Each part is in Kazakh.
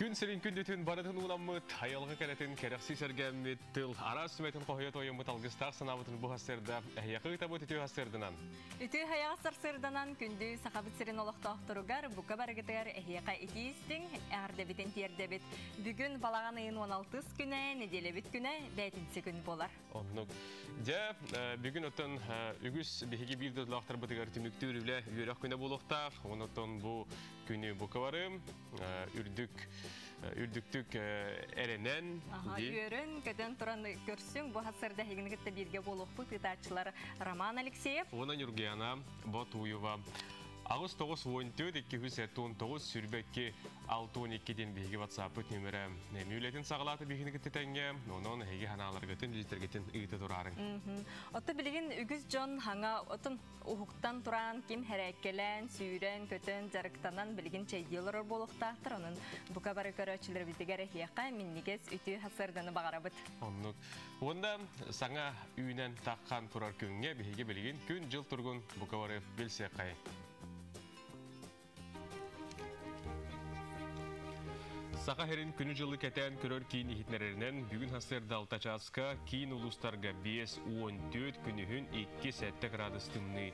Күн сирин күндүтүн барытын уламмыт, айалғы кәлетін кәрәқси сәргәммет тыл арас сүметін қойет ойымыт алғыстақ санабытын бұ хасырда әйяқы ұтабыт үті хасырдынан. Үті хаяқсар сырдынан күнді сақабыт сирин олықта оқтыруғар бұқа барғытығар әйяқа етейістің әрдебітен тердебіт. Бүгін балаған айын 16 күні, неделебіт күні, бәйтінсі күн болар. Оннық. Бүгін өттін үгіз бігеге білді ұлақтар бұтығар түмікті үрілі үйерек күні болуқтақ. Оныттың бұл күні бұқыварым, үрдіктік әренен. Үйерін көтен тұран көрсің, бұл хасырда хегінігітті бірге болуқпы тұтатшылар Роман Алексеев. Она Нюргияна, Батуева. Ағыз 9-14-219 сүрбәкке 6-12-ден бейгі WhatsApp нөмірі мүйілетін сағылаты бейгінігітті тәңге, оның әйге ханаларғытын литергетін үйті тұрарын. Оты білген үгіз жон хаңа отын ұхықтан тұран кем әрәккелен, сүйрен, көтін, жарықтанан білген чайделер болуқтақтыр. Оның бұқа бары көрәтшілер бітігер әйеқа меннегес үті хасырданы бағарабыт. Онда саңа үйінен таққан тұрар күнге бейге білген күн жыл тұрғын бұқа бары білсе қай. Сақа херин күні жылы кәтән көрөр кейін ехетнерерінен бүгін хасырда алтачасқа кейін ұлыстарға 5-14 күнігін 2 градус тымны.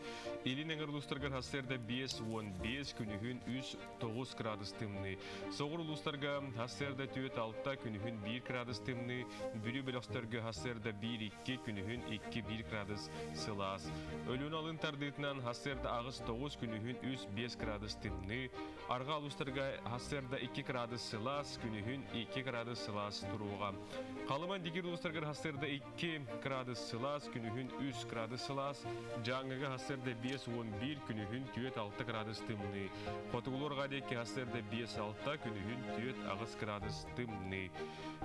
Елін әңір ұлыстарға хасырда 5-15 күнігін 3-9 градус тымны. Соғыр ұлыстарға хасырда 4-6 күнігін 1 градус тымны. Бүрі біліқстарға хасырда 1-2 күнігін 2-1 градус сылас. Өлін алын тардытынан хасырда ағыз 9 күнігін 3-5 градус тымны. Арға ұлыстарға хасырда 2 градус сылас. Күнігін 2 градус сылас тұруға. Қалыман дегер ұлыстарғыр хасырда 2 градус сылас, күнігін 3 градус сылас. Жаңғыға хасырда 5-11, күнігін 4-6 градус тымны. Қотығылырға декі хасырда 5-6, күнігін 4 градус тымны.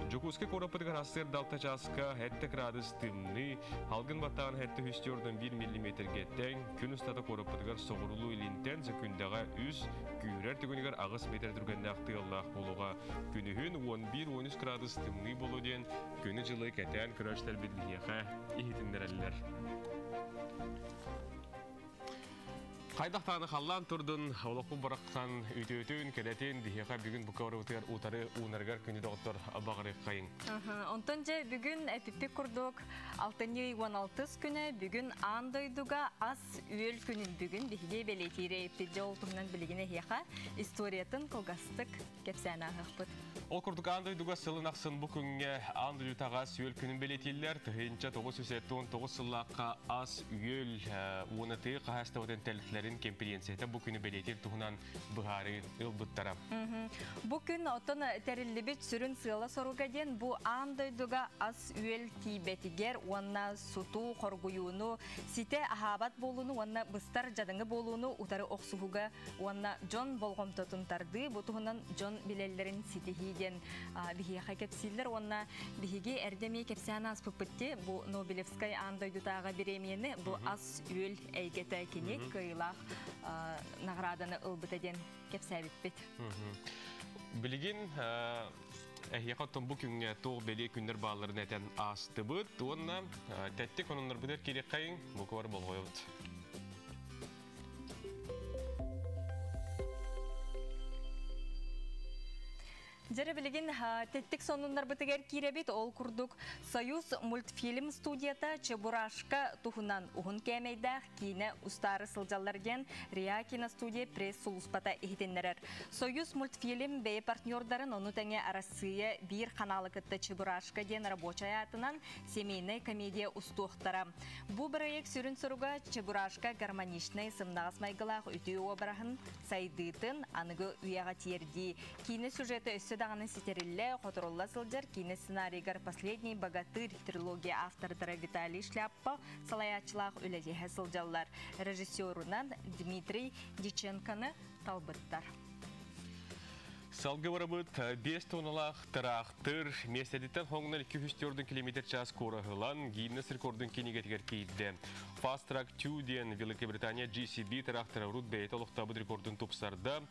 Жүкізгі қорапыдығыр хасырда 6 жасқа 7 градус тымны. Халғын баттаған 7 үсттердің 1 мм-ге тәң. Күн ұстаты қорапыдығыр соғырылу елінтен зөкіндіға үз күйрер түгінігер ағыз метр түргенді ақты Аллах болуға. Күнігін 11-13 градус тымны болу ден, күні жылы кәтән күрәштер білгеға ехетіндер әлілер. Қайдақтаны қаллан тұрдың, олықпын барақтан өте-өтін, кәләтен, дегеға бүгін бұқавары ұтары ұнарғар күні доғыттар бағарық қайын. Онтан же бүгін әпіппек күрдік 6-16 күні бүгін андойдуға ас үйел күнін бүгін бігеге белетері әппеде олтыңнан білігіне хеға историятын қылғастық кәпсәні ағықпыд. Ол күрдік андойдуға сылын ақсын бұл күнге андойдуға үйел күнін белетелілер, тұхынша 9-9 сыллаққа ас үйел уынаты қағаста өтен тәлітлерін кемперенцияты бұл күні белетел тұғынан бұғары ұлбыттара. Бұл күн отын тәрілібет сүрін сыйла соруға ден бұл андойдуға ас үйел кейбетігер, онна суту қорғуыны, сите ахабат болуыны, онна бұстар жадыңы болуыны ұтары оқсуғыға, онна жон болғым тұтынтарды, бұл тұғынан жон білелерін ситехейден бігеға кепсилер, онна бігеге әрдеме кепсияны ас пұппытте, бұл Нобелевскай андойдутаға беремені, бұл ас үйел әйгеті кенек кыйлақ нағраданы ұлбытаден кепсәбітпет. Білген әйеқаттың бұл күнге тоғы бәле күндер бағаларын әтен асты бұд, онына тәттік онынлар бұдар керек қайын, бұл көвар бол қойылды. Жәрі білген тәттік сонындар бұтығар керебет ол күрдік Союз мультфильм студията Чебурашка тұхынан ұғын кәмейдақ кейіні ұстары сылжаларген Риа киностудия пресс сұлыспата ехетенлерер. Союз мультфильм бәй партнердарын оны тәңе арасыя бір қаналы кітті Чебурашка ден рабочай атынан семейный комедия ұстуқтара. Бұл проект сүрін сұруға Чебурашка гармоничный сымнағыз майғылақ үті обырағын сайдытын анығы ұяға терді. Кейіні сюжеті өсі дағаны сетерілі, қотырулла сылжар, кейіні сценарийгар «Последний богатырь» трилогия автордары Виталий Шляппа салаячылақ өләдеге сылжалар. Режиссерунан Дмитрий Диченканы талбыттар. Салғы барабыт 5 тонналақ тұрақтыр. Местедеттен хоңынан 204 км/час қорағылан гейнес рекордын кенегетігер кейді. Fast Track 2 ден Великобритания GCB тұрақтыры рут бәйті олықта бұд рекордын тұпсарда.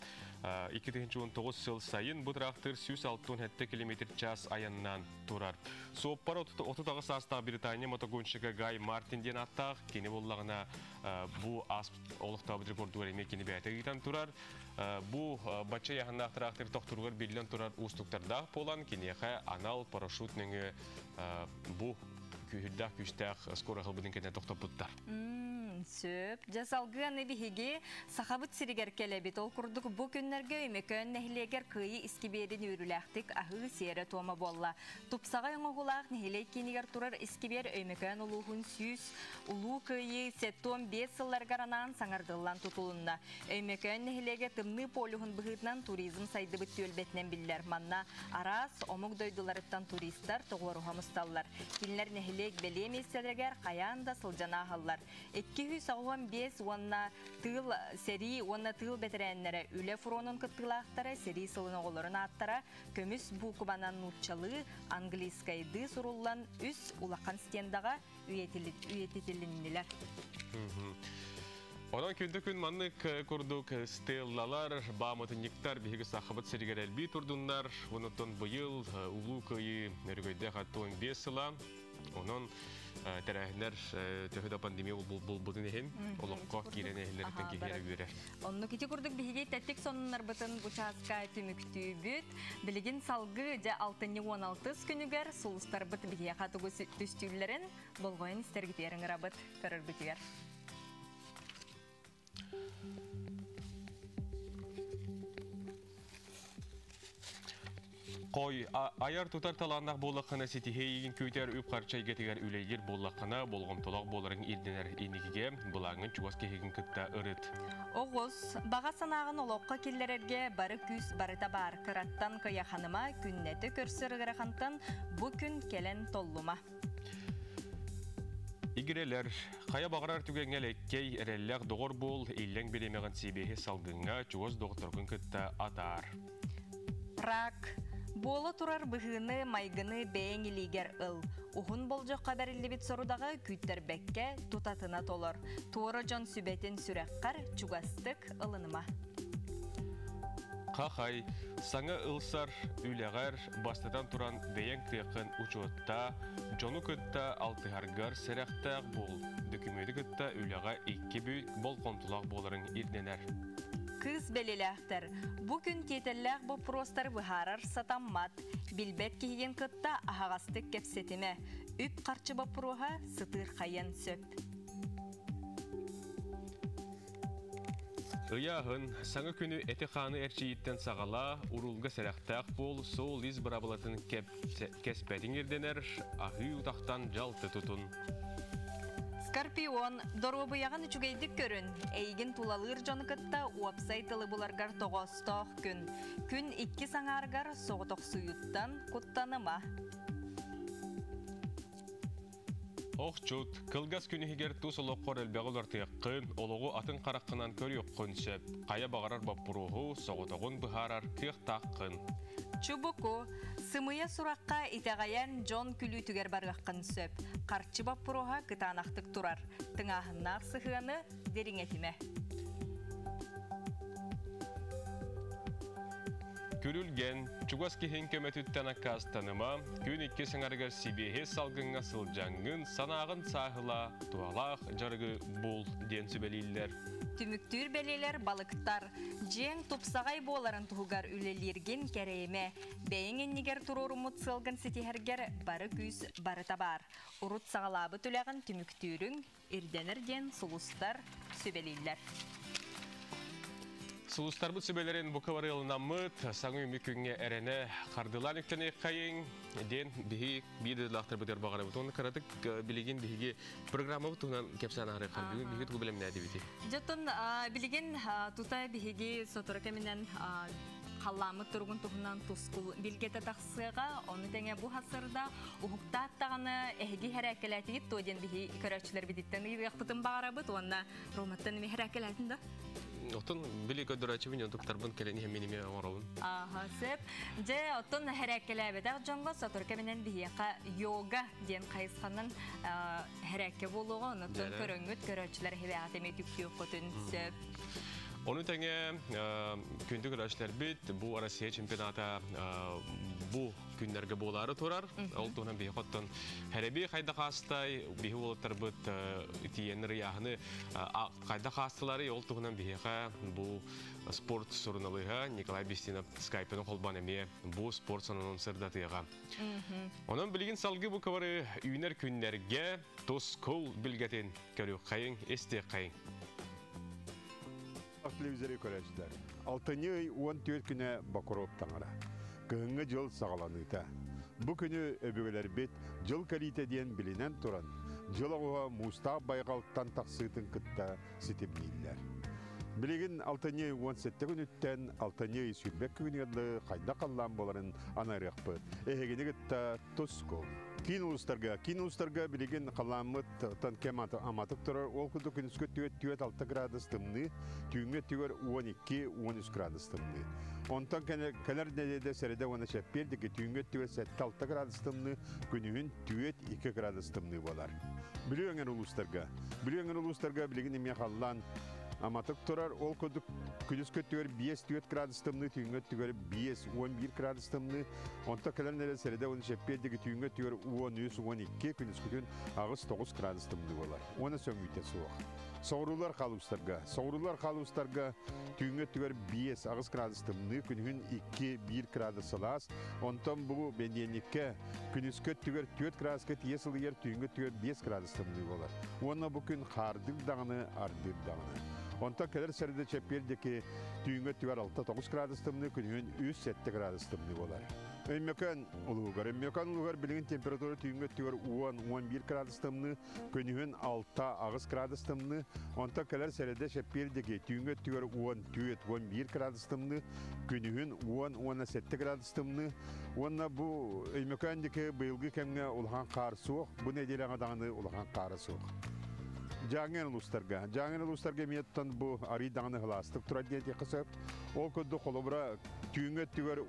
2019 сыл сайын бұд тұрақтыр 106 км/час аяннан тұрар. Сооппар 30 састағы Британия мотогоншыға Гай Мартинден аттақ. Кені болағына бұ олықта бұд рекорды өреме кені бәйті тұрар. Бұ бача яғында тұрақтыр тохтургар билен турар устуктарда полан кинеха анал парашют неңе бу күддах күштах скоро хылбыдын кенен токтоптуттар. Сөп, жасалгыны биһиги сахабыт сиригер келебит. Ол курдук бу күннерге өймөкөн нехилегер кыйы искиберин үрүлэхтик ахы сиэре туама болла. Тупсага оңогулаах нехилей кинигер турар искибер өймөкөн улуухун сүүс улуу кыйы сеттон 5 сылларгар анан саңардыллан тутулунна. Өймөкөн нехилеге тымны полюхун быхытынан туризм сайдыбыт төлбетнен биллер. Манна арас омук дойдуларыттан туристар тоғларухамысталлар. Кинлер нехилег белеместелергер каянда сылжанахаллар. 295 уанна тыл сери уанна тыл бетереннере үле фронун кыттылаактары сери сылын оголорун аттара көмүс букубанан нуччалы английскайды суруллан үс улакан стендага үйететилиннилер. Онан күндө-күн маннык курдук стеллалар, баамытынниктар биһиги сахабыт сиригер элби турдуннар. Онотон быйыл улуу кыйы өргөйдө хаттуын 5 сыла. Онон тәрәһнәр төһөдә пандемия булбудын һәм олоққа киренәһләрдән киһәре бирә. Онны кити курдук биһиге тәттик соннар бытын участка түмүктүбүт. Билигин салгы жа 6-16 күнүгәр сулустар быт биһиге хатыгы түстүлләрен болгоен истергитерин рабыт көрөр битигәр. Қой, аяр тұтар таланнақ болақына сетихейгін көйтер өп қарчайға тегер үлейгер болақына болғым толақ боларын елденер енігіге бұлаңын чуас кехеген күтті ұрыт. Оғыз, баға санағын олыққа келлерерге бары күз барыта бар қыраттан қияқаныма күннеті көрсір ғырақантан бұ күн келен толлыма. Игерелер, қая бағарар түгенге леккей әрелләқ доғыр бол, елләң беремеғін себеге салғынға чуас доғытырғын күтті атар. Рак. Бола турар быһыны майгыны бәйін илигер ыл. Ухун болжоқ қабарилли бит сорудага күттер бәкке тутатына толор. Туора жон сүбетін сүрәққар чугастык ылыныма. Қақай, саңа ылсар үләғар бастадан туран бәйін креқын учуатта, жону күтті алтығаргар сәрәқтақ бол. Документі күтті үләға 2 бүйт бол контулақ боларын ирденер. Кыз белеләхтер. Бу күн кетелләх бу простар быһарар сатаммат. Билбет киген кытта ахагастык кепсетиме. Үп карчы бапруха сытыр кайын сөп. Ыяғын, саңы күні әті қаны әрчейттен сағала, урулға сәрәқтақ бол, сол из бұрабылатын кәспәдің ерденер, ағы ұтақтан жалты тұтын. Скорпион, доробыяған үчүгейдік көрін. Эйгін тулалыр жоны кытта уапсайтылы бұларғар тоғыстық күн. Күн 2 саңарғар соғытық сұйыттан құттаныма. Оқчут, кылгас күні хигер тус олыққор әлбәғыл артыққын, олығы атын қараққынан көрі өққын сөп. Қая бағарар баппыруғу, соғытығын бұхарар қиқтаққын. Чубуку, сымыя сураққа итағаян жон күлі түгер барғаққын сөп. Қарчы баппыруға кытанақтық тұрар. Тыңағыннақ сықығаны дерің етіме. Күрілген, чугас кехен көмәтіттен аққаз таныма, күн 2 сыңарғар сибеге салғынға сылжаңын, санағын сағыла, туалақ жарғы бол ден сүбелейлер. Түміктүр белелер балықтар, жең тупсағай боларын тұғығар үлелерген кәрейме, бәйіңен негер тұрор ұмыт сылғын сетихергер бары күз бары табар. Урут сағалабы түләғын түміктүрің, ирденерден сұлыстар сүбелейлер. Сулустар бұт сөбелерін бұқывары ылынамыт, саңы үмікіңе әрені қардылан үктені қайын, ден бігі бейді лақтыр бұтер бағары бұт. Оны қарадық білеген бігі программа бұт, ұнан кепсан ағыры қарбігін бігі тұғы білемін әді біті. Жаттын білеген тұта бігі сотыры кәмінен қаламы тұрғын тұғынан тұскул білгеті тақсыға, оны тәңе бұ хасырда ұғықта аттағаны әйгі әрәкеләтігіт, тойден бігі көрәтшілер бідеттен ұйықтытын бағара бұт, онына роматтан үмі әрәкеләтін да. Оттон били көдөрачы мен доктор келени хеминеме оравын. Аха, сеп. Же оттон хәрәкеләбедә җанга сатырка менен бияка йога дигән кайсханнан хәрәкә булуга, оттон көрөнгөт көрәчләр һәләгә тәмәк күп көтүн сеп. Onu tenge kündü güreşler bit bu Arasiya çempionata bu günlerge boları torar. Olduğundan bir hattan herebi kayda kastay bir olatlar bit itiyenler yahını kayda kastaları olduğundan bir bu sport sorunalıyha Nikolay Bistinov Skype'ın kolban emiye bu spor sonunun sırdatıya. Onun bilgin salgı bu kavarı üner günlerge toskol bilgetin görüyor kayın este kayın. Телевизоры көрәчтәр. 6 ай 14 көне Бакуров таңара. Кыңгы жыл сагаланыта. Бу көне өбөгөлөр бет жыл калите диен билинен туран. Жылыга Мустаф Байгалтан таксытын кытта ситемнилер. Билеген 6 ай 17 күнүттен 6 ай сүрбек күнүгө кайда калган боларын анарыкпы. Эгене гытта тоскол. Кинустарга билеген каламыт тан кемат аматык турар ол күдү күнүскө түйөт 6 градус тымны, түйүнгө түйөр 12-13 градус тымны. Онтан кенер неде середе оны шеппердики түйүнгө түйөр 7-6 градус тымны, күнүн түйөт 2 градус тымны болар. Билеген улустарга билеген эме калган аматык турар ол күдү күнүскө түйөр 5-4 градус тымны, түйүнгө түйөр 5-11 градус тымны. Онта кенер середе оны шеппердики түйүнгө түйөр 13-12 күнүскөтүн агыс 9 градус тымны болар. Оны сөңүйтө суак. Соорулар калустарга түйүнгө түйөр 5 агыс градус тымны, күнүн 2-1 градус салас. Онтан бу бенденникке күнүскө түйөр 4 градуска тиесил ер түйүнгө түйөр 5 градус тымны болар. Оны бу күн кардыр дагыны, ардыр дагыны. Онта келер серде чеппердики түйүнгө түйөр 6-9 градус тымны, күнүн 3-7 градус тымны болар. Ömmöken ulugar bilgin temperatüra tüyüngö tüyör 10-11 gradus tımны, könühün 6 ağız gradus tımны, onta keler serede şepperdeki tüyüngö tüyör 10-11 gradus tımны, könühün 10-17 gradus tımны. Onna bu ömmökendeki bıyılgı kemge ulhan kar soğuk, bu nedeni adağını ulhan karı soğuk. Жаңын улустарга меттан бу ари даңны хластык тура диете кысып, ол көддө колобра түйүнгө түйөр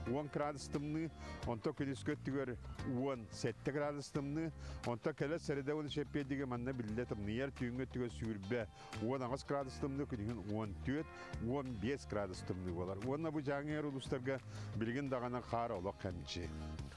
10 градус тымны, онто күнүскө түйөр 17 градус тымны, онто келе середе оны шеппедиге манна билде тымны ер түйүнгө түйөр сүрбе 10 градус тымны, күнүн 14-15 градус тымны болар. Онна бу жаңыр улустарга билген дагана кар олок камчы.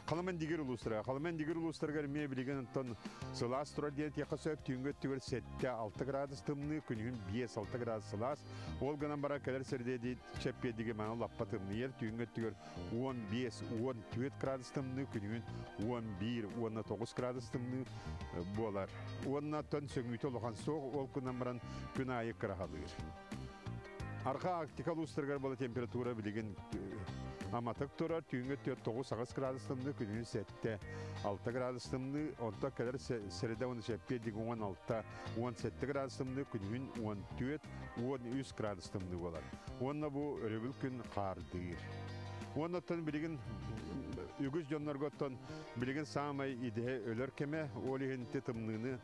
Калмен дигер улустарга ме билген тон сылас тура диете кысып түйүнгө түйөр 7-6 градус тымны, күнүн 5-6 градус сылас. Ол гынан бара келер середе шеппедиге мана лаппа тымны ер түйүнгө түйөр 15-14 градус тымны, күнүн 11-19 градус тымны болар. Онна тон сөңүйтө олган соқ, ол күнан баран күн айы кырахалыр. Арка Арктика улустарга бола температура билеген аматык турар түйүнгө түйөр 9 градус тымны, күнүн 7-6 градус тымны, онта келер середе оны шеппедиге 16-17 градус тымны, күнүн 14-13 градус тымны болар. Онна бу өрөбүл күн кардыр. Оннан билген үгіз жоннарготтан билген самай идея өлөр кеме олиген тытымныны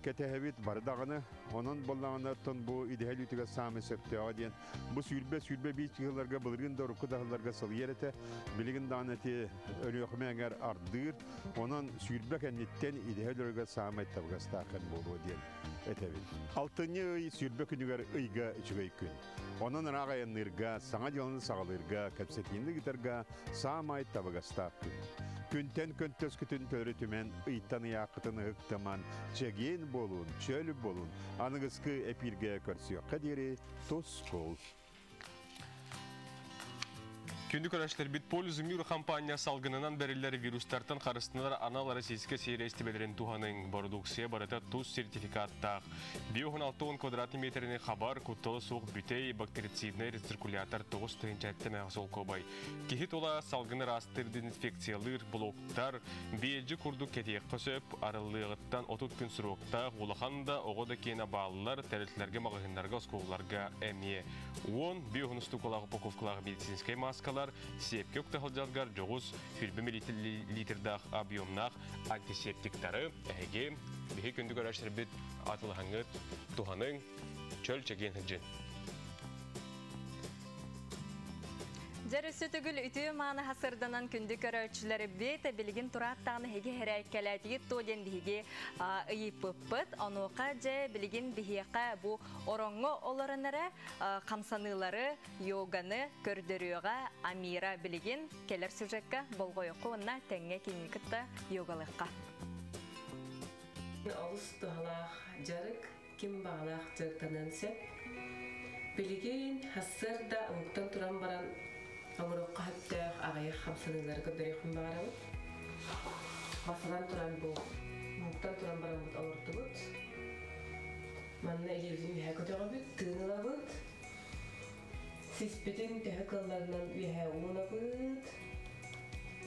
кетехебит бардаганы онун боллагандан бу идея лүтүгө самай сөптөга ден бу сүрбе бич жылдарга былыргын дорукку дагыларга сыл ерете билген данати өлөкмегер ардыр онун сүрбе кеннеттен идея лөргө самай табгастакен болуу ден этебит. Алтыны ый сүрбе күнүгөр ыйга ичүгөй күн. Onun rağayanırga, sana yolunu sağalırga, kapsettiğinde giderga, sağmay tabagastap gün. Күнтен көнтөс күтін төрітімен, ұйттаны яқытыны ұқтаман, чеген болун, чөлі болун, анығызқы әпирге көрсіё қадері тос қол. Күндік өрәшлер бит Полизумир компания салгынынан бәрілері вирустартан қарыстынлар аналары сеске сейрестібелерін туғаның продукция барыта туз сертификаттақ. 5-16 квадрат метріне хабар күттілі соқ бүтей бактерицидный рециркулятор 9 түйінчәтті мәғсол көбай. Кехет ола салгыны растырды инфекциялыр блоктар бейджі күрдік кетек қөсіп, арылығыттан 30 күн сұрықта олақанда оғыда кейіна балылар тәрілтлерге мағығындарға сколларға әмие. 10 қолағы паковкалағы медицинскай маскалар сепке өктіғылжазғар жоғыз 20 литрдақ объемнақ антисептиктары әйге бейі күнді көрәшір біт атылғаңы тұғаның чөл чеген жүн. Жарысы түгіл үті маны хасырданан күнді көрәтшілері бейті білген тұраттағыны хеге хәрәккәләтігі тоден бігі ұйыппыппыт. Онуға жа білген бігеқа бұ оронғы оларынары қамсанылары йоганы көрдіріуға Амира білген келер сюжетка болғойықы онна тәңе кенекітті йогалыққа. Алыс тұғалақ жарық кем бағалақ жарықтанан сәп. Білген хасырда ұңықтан тұран баран Амырыққа хөптәқ ағайық қамсанылары көрдірейқін бағарауы. Басадан тұран бұл, мұқтан тұран баран бұд алырды бұд. Манна елевдің үйә көтеға бұд, тығыныла бұд. Сеспетін тәхі қылларынан үйә уына бұд.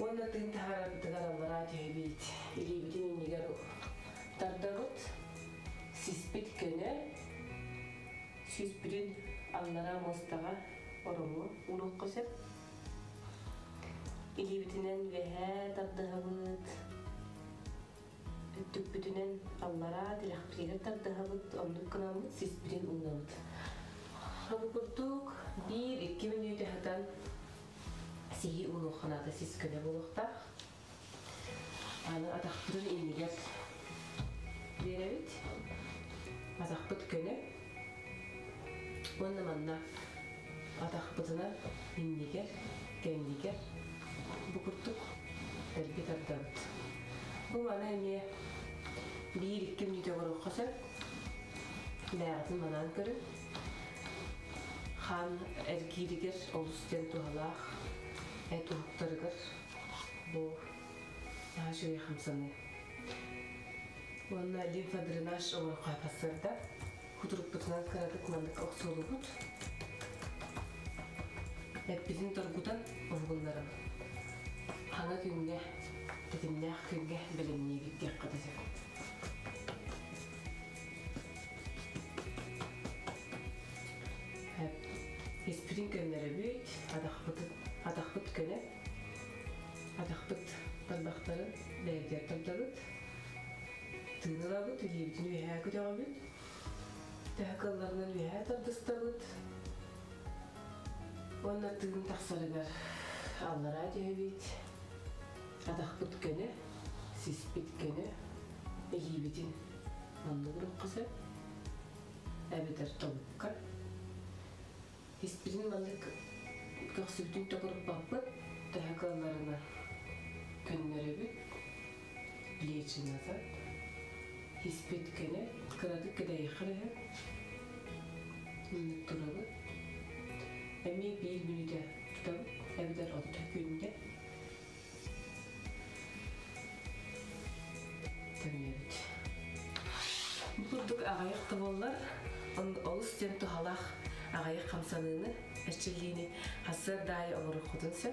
Онда тығын тағара бұдығар аллара тәхі бейт. Елевдің үйнегер тарда бұд. Сеспет көне. Сеспетін аллара мұстаға орымы ұлық қосып. Илибитинен веһә тардыһабыт. Өттүкбүтүнен аллара тилахпиригер тардыһабыт. Ондук кынамыт сиспирин уңнабыт. Хабыкуртук 1-2 минут хатан сиги уңуханада сискөне болуктак. Аны атакпырын иннигер беребит. Азакпыт көне. Онна манна атакпытына иннигер, кендигер Букуртук тәрбет ардабыт. Бұл мана әме 1-2 минуты ғыру қосып, ләғатын манан көрі. Хан әргейдігер олыстен туғалақ, әт ұқтарығыр. Бұл нағашығы қамсаны. Онна лимфадренаж оңыр қайпасырда. Құтырып бұтынан қарадық мандық оқсолы бұд. Әппізін тұрғыдан ұлғынларым. Хана күнге, тетімнәқ күнге білімнегі кек қадасып. Еспірін көнлері бүйт, адақпыт көне, адақпыт талбақтарын бәйгдер талдабыт, тыңылабыт, үлебітін үйәе көтеға бүт, тәқалларынан үйәе тардыстабыт, онна тыңын тақсарығар аллара дүйбейт, Адақпыт көне, сиспет көне, елебетін манны бұрын қысып, әбетер толыққа. Еспетін манны қақсыбытын тоқырып бақпыт, тәқаларына көннері бүт, білетшін азат. Еспет көне, қырады кедайы қырығы, мүнік тұралы. Әме 1 минуты тұтабыт, әбетер отта көнінде. Бұлдық ағайық болар, олыс тен тұхалақ ағайық қамсаныны, әшчіліні қасыр дайы оңыры құдынсы.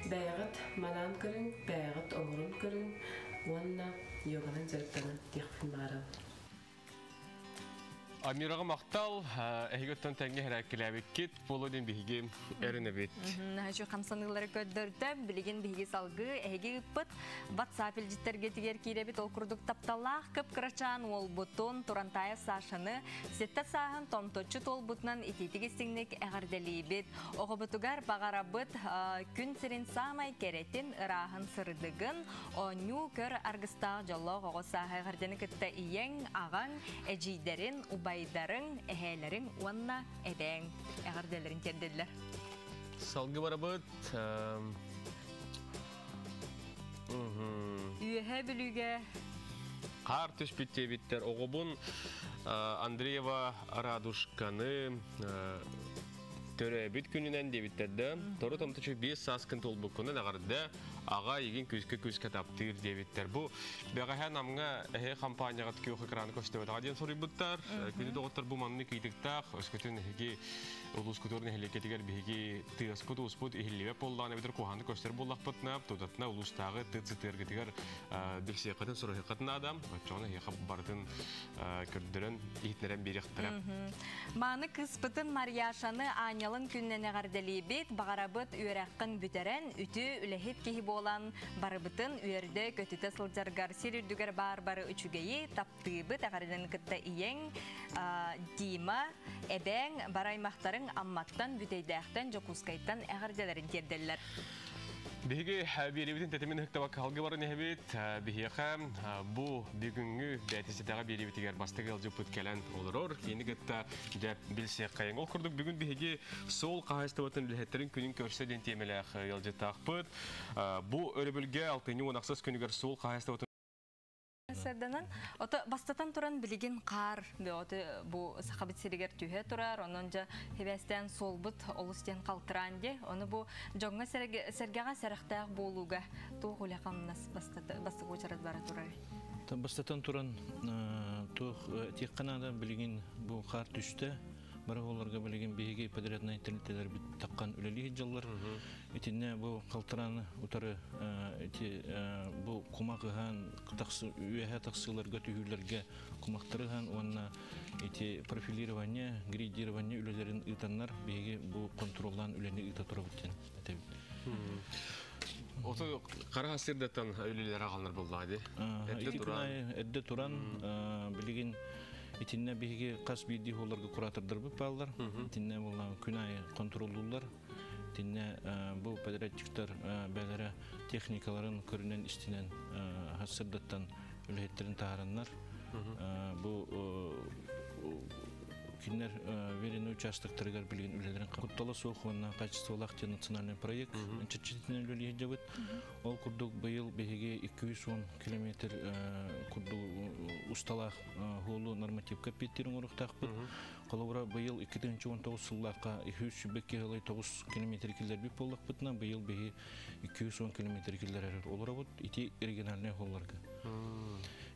Бәйғыт манан көрін, бәйғыт оңырын көрін, онна йоғанын жарықтанын текпін барам. Амираға мақтал, әйгіттен тәңге әрәккіләбеккет, болуден бігі әріні бет. Әші қамсанылары көддірді, білеген бігі салғы, әйге үппіт, WhatsApp елжіттерге тегер кейребет ол күрдік тапталақ, көп қырачан ол бұтын, Турантая Сашаны, сетті сағын томточы тол бұтынан ететіге сіңнік әғардәлі бет. Оғы бұтығар бағара бұт, күн сірін самай керетін ұрағын сырдығын, оңу көр арғыстағы жоллық оғы сағы ғардені күтті иен, ағаң, әжейдерін, байдарың, әхәлерің, уанна әбәң, әғарделерін терделер. Салғы бара бұд. Үйе білуге. Қар түш бітте біттер. Оғыбын Андреева Радушканы төрі бүт күнінен дебіттерді. Торы томтычы 5 саскын тол бұқыны нағарды аға еген көзке таптыр дебіттер. Бұл бәғаһән амға әхе компанияға түкеуқы краны көстеуді ғаден сұрый бұттар. Күні доғыттар бұл манны кейтіктақ, өскөтін әхеге улус күтөрін әхелекетігер бігеге тыаспыт ұспыт әхелеве болдағын әбетір қоғанды көстер боллақ бұтнап, тұтатына улустағы тұт-цытергетігер дексия қатын сұрығы қатын адам. Өтчоғына әхе бардың көрдөрөн ихнерен беректер. Маны кыспытын Марьяшаны Анялын күннене гарделибит, багарабыт үйрәккын бүтерен, үтү үлехит кихи болан барыбытын үйерде көтүтө сылжаргар сирүрдүгер бар-бары үчүгейи таптыыбыт агардан кытта иең Дима, эбең бараймактарын амматтан бүтейдәктен жокускайттан агарделерин терделлер. Биһиги беребитин тетемин хыктабак халгы барын эбит биһиха бу бүгүнгү бәтисетага беребитигер бастыгы алжыпыт келен олорор кийини гытта деп билсе кайын ол курдук бүгүн биһиги сол каһастабатын лехеттерин күнүн көрсө ден темелах ялжытакпыт бу өрөбөлгө алтыны онаксыз күнүгөр сол каһастабатын Сәрдәнән, ота бастатан туран билеген кар, бу сахабит сиригер түйе турар, ононжа хебестен солбут олустен калтыран де, оны бу жоңга сәргәгә сәрәхтәк болуга тугыля камнас бастыгы очарат бара турар. Бастатан туран тух тек канада билеген бу кар түштә, бары оларга билеген беге подрядный тилтелер бит таккан үлели жыллар. Этинне бу калтыраны утары бу кумагыган таксы үе таксыларга түйүләргә кумактырган, онна эти профилирование, гридирование үлеләрен итаннар беге бу контролдан үлени ита турып битен. Ото кара хасырдаттан үлелер агалар булды. Эдде туран билеген Итинне беге кас биди холларга куратордор бу балдар. Итинне булган күнай контроллуулар. Итинне бу подрядчиктар бәләре техникаларын көрүнен истинен хасырдаттан үлеттерин таарыннар. Бу кинер веренный участоктарга билген үлелерин куттала сохуна качестволак национальный проект чечетинен үлеле жабыт. Ол курдук быйыл беге 210 километр курду усталак холу нормативка петтерин уруктакпыт. Колобра быйыл 2019 жылларга 209 километр килер бит боллакпытна, быйыл беге 210 километр килер олорабыт ити региональный холларга.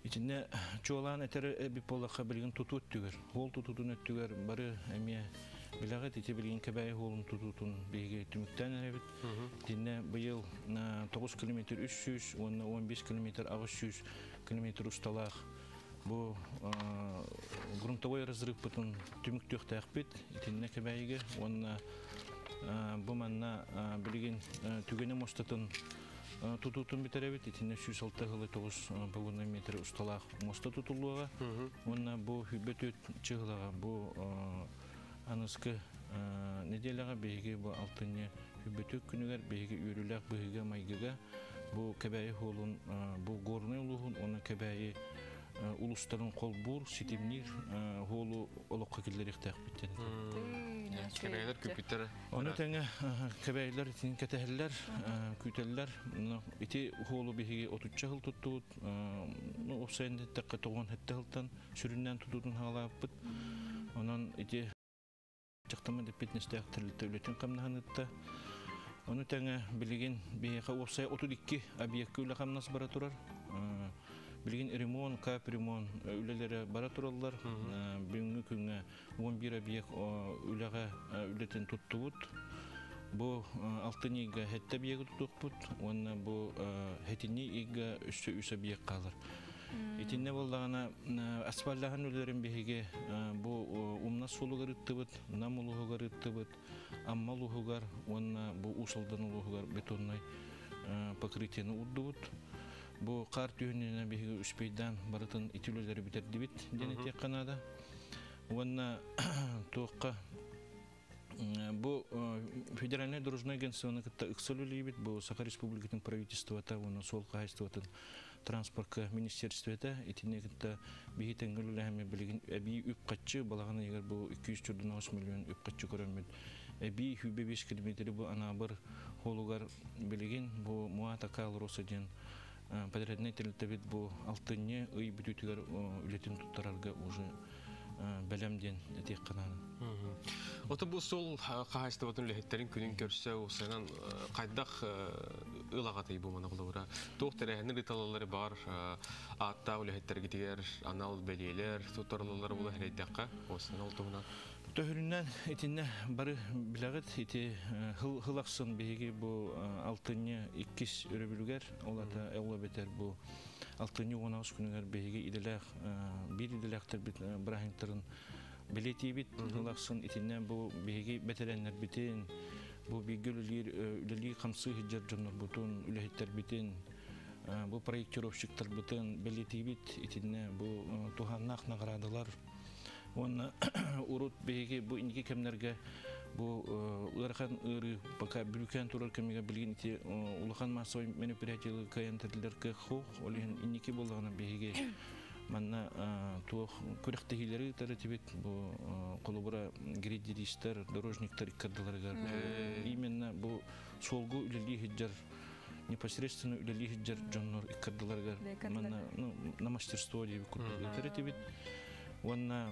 Итинне чолан этер биполлакка билген тутут түгөр. Хол тутутун өттүгөр бары эме билагат ити билген кебай холун тутутун беге түмүктөн эребит. Итинне быйыл 9 км 300, 15 км 600 км усталак. Бу грунтовой разрыв бутун түмүктөк такпит. Итинне кебайге онна бу манна билген түгөнө мостатын тутутун битеребит. Итинне 106,9 метр усталак моста тутулууга. Онна бу хүбөтөт чыгылага бу аныскы неделяга беге бу алтыны хүбөтөк күнүгөр беге үрүлөк быгыга майгыга бу кебай холун бу горный улугун оны кебай улустарын колбур ситимнир холу олокка келдерик такпиттен. Кебайлер көпүттөр. Оны теңе кебайлер тин кетеллер, күтеллер, ити холу беге 30 жыл туттут, осенде такка тогон хеттелтан сүрүннөн тутутун халаппыт. Онан ити чактамы деп 15 тәлтөлөтүн камнаханытта. Оны теңе билеген беге осай 32 объект үле камнас бара турар. Билген ремонт, капремонт үлелері бара туралар. Бүгінгі күнге 11 объект үлеге үлетін туттуыт. Бу алтыныйга хетте объект туттуқпыт. Онна бу хетини ига үс объект қалыр. Итинне болдағына асфальдаған үлелерін беге бу умна сулугар ыттыбыт, нам улуғугар ыттыбыт, аммал улуғугар, онна бу усалдан улуғугар бетонной покрытияны уддубыт. Бу кар түйүнүнө беги үспейдан барытын итүлөлөрү битердибит дене тек канада. Онна тоққа бу федеральный дорожный агентствоны кытта ыксылылыбит, бу Саха Республикатын правительството, оны сол кайствотын транспортка министерството, итине кытта беги тенгелүлөһөмө билген эби үп катчы балаганы эгер бу 249 миллион үп катчы көрөмөт. Эби 5 километр бу ана бір холугар билген бу муата калроса ден подрядный тилтебит бу алтыны ый бүтүтүгөр үлетин туттарарга уже белемден этек кананы. Ото бу сол каһастабатын лехеттерин күнүн көрсө усанан кайдак ылагатай бу мана кулура. Тохтерехнин риталлары бар, атта лехеттерге тигер анал белелер, туттарлары бул херейдакка осына олтуна. Töһүрүннән итинне бары билагыт ити хылаксын беги бу алтынны 2 өрөбүлгер олата элла бетер бу алтынны 19 күнүгөр беги иделек бир иделектер бит брахинтырын билети бит хылаксын итиннен бу беги бетереннер битин бу бигөлүлөр үлели камсы хиджер жоннор бутун үлехтер битин бу проектировщиктер бутун билети бит итинне бу туханнак наградалар он урут беги бу инги кемнерге бу ырхан ыры пока бүлкән турар кемгә билген ити улахан массовый мероприятиялар каянтерлер кху олен инники болганы беги манна тух күрәктегиләре таратибет бу колубра гридеристер дорожниктер кырдыларга именно бу солгу үлели хиджар непосредственно үлели хиджар жоннор кырдыларга манна на мастерство дип таратибет Ванна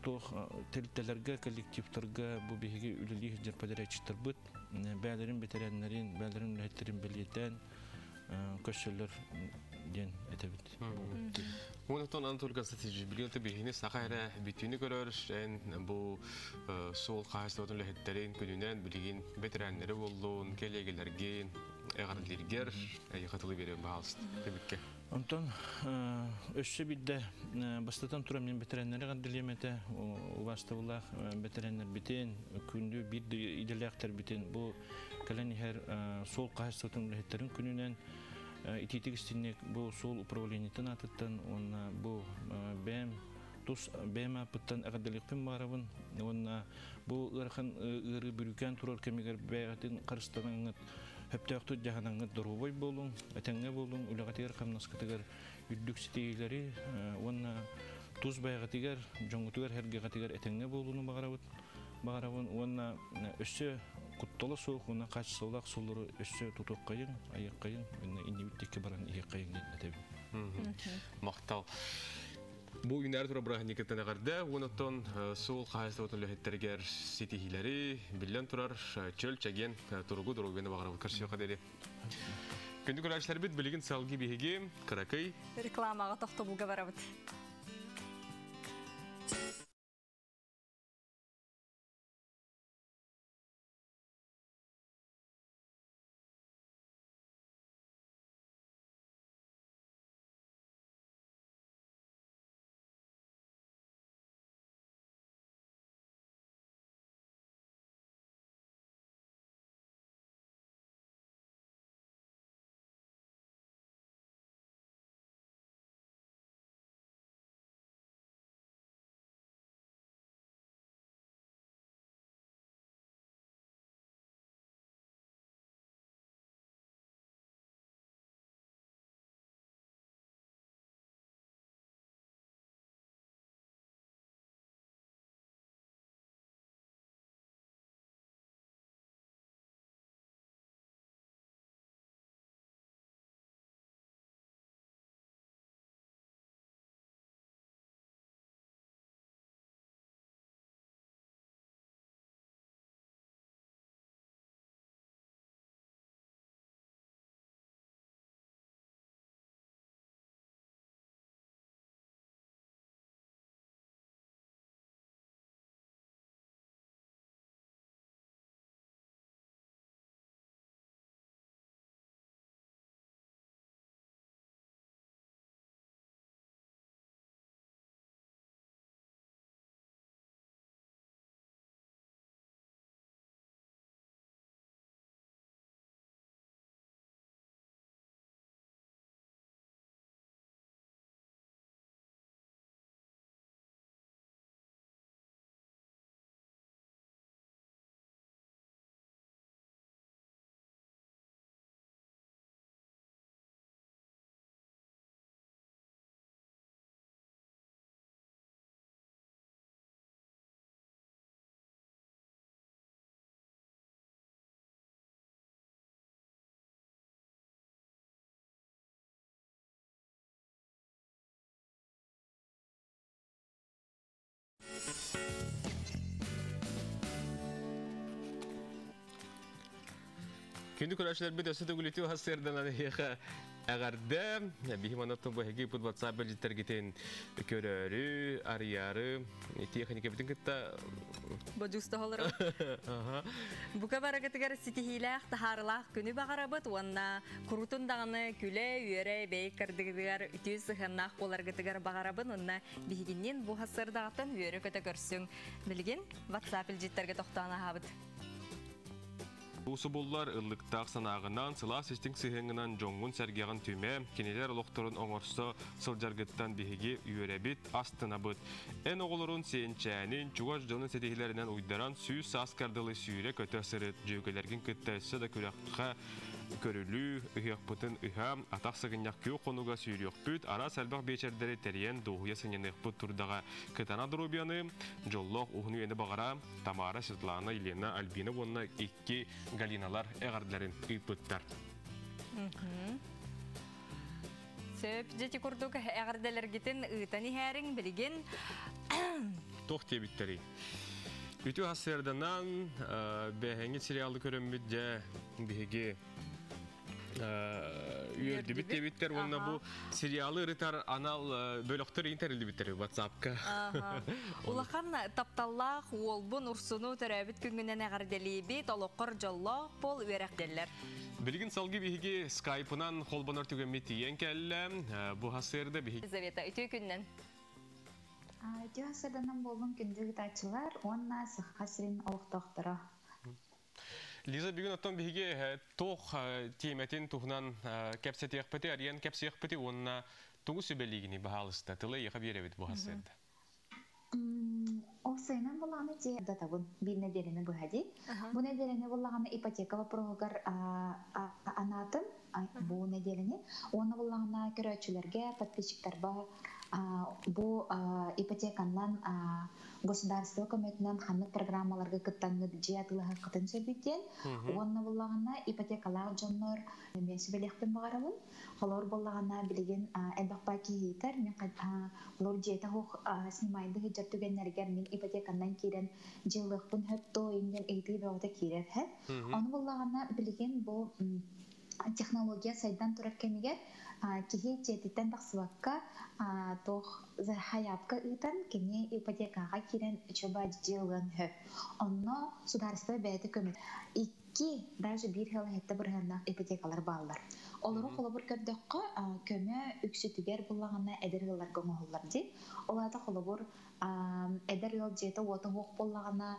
тох телтелерге коллективтерге бу беги үлели хиджар подрядчиктер бит бәлерин бетереннәрин бәлерин ләттерин билетен көшөллөр ден этебит. Онтон Анатолий Константинович билгенте бигине сакайра битүне көрөрүшен бу сол кайсытын ләттерин күнүнөн билген бетереннәре болдун келегелерге эгарлергер айкатылы берем баалыс тебикке. Антон өссө бидде бастатан тура мен бетереннәре гадилемете убастыбылак бетереннәр битен күндү бир иделектер битен бу каленихер сол кайсытын ләттерин күнүнөн ититигистинник бу сол управлениетен атыттан онна бу бем тус бема пыттан агадылыкпен барабын онна бу ырхан ыры бүрүкән турар кемигер бәгатын кырыстыгын Хөптәктү җаһанаңга дөрүбой булуң, әтәңгә булуң, үләгәтер камнаскатыгар үддүк ситейләре, онна туз байгатыгар, җоңгутыгар һәргәгәтыгар әтәңгә булуны багарабын, онна өссө кутталы суык, онна кач сылак сулары өссө тутук кайын, аяк кайын, онна индивидтекке баран ия кайын дип әтәбин. Мактал. Бу үнәр тура брахникеттен агарда, онотон сол кайсытын ләһеттергер ситихиләре билен турар чөл чәген тургу дөрүгене багарып кырсыга кадәре. Көндү көрәшләр бит билеген салгы биһиге, каракай Рекламага тохтобулга барабыт. Күндү көрәшләр бит өсө төгүлетү хасырдан аны Әгәрдә бихим анаттан бу һәги пут WhatsApp белҗиттер гитен көрәре, арыяры, техника битен китта. Божуста холыр. Бука барагатыгар ситихилах тахарлах күнү багарабыт уанна курутун даганы күле үйөрө бей кырдыгыгар үтүс ханнах боларгатыгар багарабын онна бигиннен бу хасырдагатан үйөрө көтө көрсүң. Билген WhatsApp белҗиттерге токтана хабыт. Усы боллар ыллыктақ санағынан, сыла сестің сыхыңынан жоңғын сәргеғін түйме, кенелер олықтырын оңырсы сылжаргыттан бігеге үйеребет астына бұд. Ән оғылырын сейінчәнін, чуғаш жоның сетихилерінен ұйдаран сүйіс аскардылы сүйірі көті сырыт, жүйгелерген күттәсі да күрәққа көрілі, ұйық бұтын ұйхам, атақ сығыняқ көй қонуға сүйіріқ бүт, ара сәлбақ бейчердері тәрен доғуя сыненық бұт тұрдаға кытана дұрубияны, жоллық ұғыны ені бағара, Тамара, Светлана, Елена, Альбина, онына екі Галиналар әғардыларын ұйпыттар. Сөп, жеті күрдік әғардалар гетін ұйтаны әрің білген. Тоқ тебіттері. Үті хасырданан бәхәңгі сериалы көрімбіт жә бігеге үйерді бітті біттер. Онна бұл сериалы ұрытар анал бөліқтір интерілді біттері WhatsApp-ка. Улахан тапталлақ олбын ұрсыну түрәбіт күнгінен әғардалі бет, олыққыр жоллақ бол үйерәқделер. Білген салғы бігеге скайпынан қолбанар түгенметі ең кәлі. Бұл хасырды бігеге... Елизавета, үті күннен? Үті хасырданан болын күндігі тачылар, онна сыққасырын олықтықтыра. Лиза бүгін оттан бігеге тоқ теметін тұғынан кәпсеті еқпеті, ариян кәпсі еқпеті, онына тұғы сөбелігіні бағалысты. Тылы еқіп еребет бұл хасырды. Осыйнан болағаны те датабын бір неделені бұғады. Бұл неделені болағаны ипотека вопроғығар анатын, бұл неделені. Оны болағына көрәтшілерге, подписчиктарға бұл ипотеканнан государство көмөтінен ханық программаларға кыттаңы жиятылыға қытын сөбіттен. Оны болағына ипотекалар жонлар мен сөбелектен бағарабын. Қолар болағына білген әлбақпа кейтер. Мен қолар жиеті хоқ снимайды ғыджар түгенлергер мен ипотеканнан кейден жылықпын хөпті ойынген ейтігі бәуді кейдер. Оны болағына білген бұл технология сайдан тұрар кемегер кихи жетиттен тақсыбаққа тоқ хаятқа ұйтан кене ипотекаға керен чоба жылын хөп. Онно сударство бәйті көмет. Икки, даже бір хел хетті бір хелнақ ипотекалар балылар. Олары қолы бір көрдіққа көмі үксітігер болағына әдір ғылар көңілілер де. Олады қолы бір әдір ғыл жеті оты оқ болағына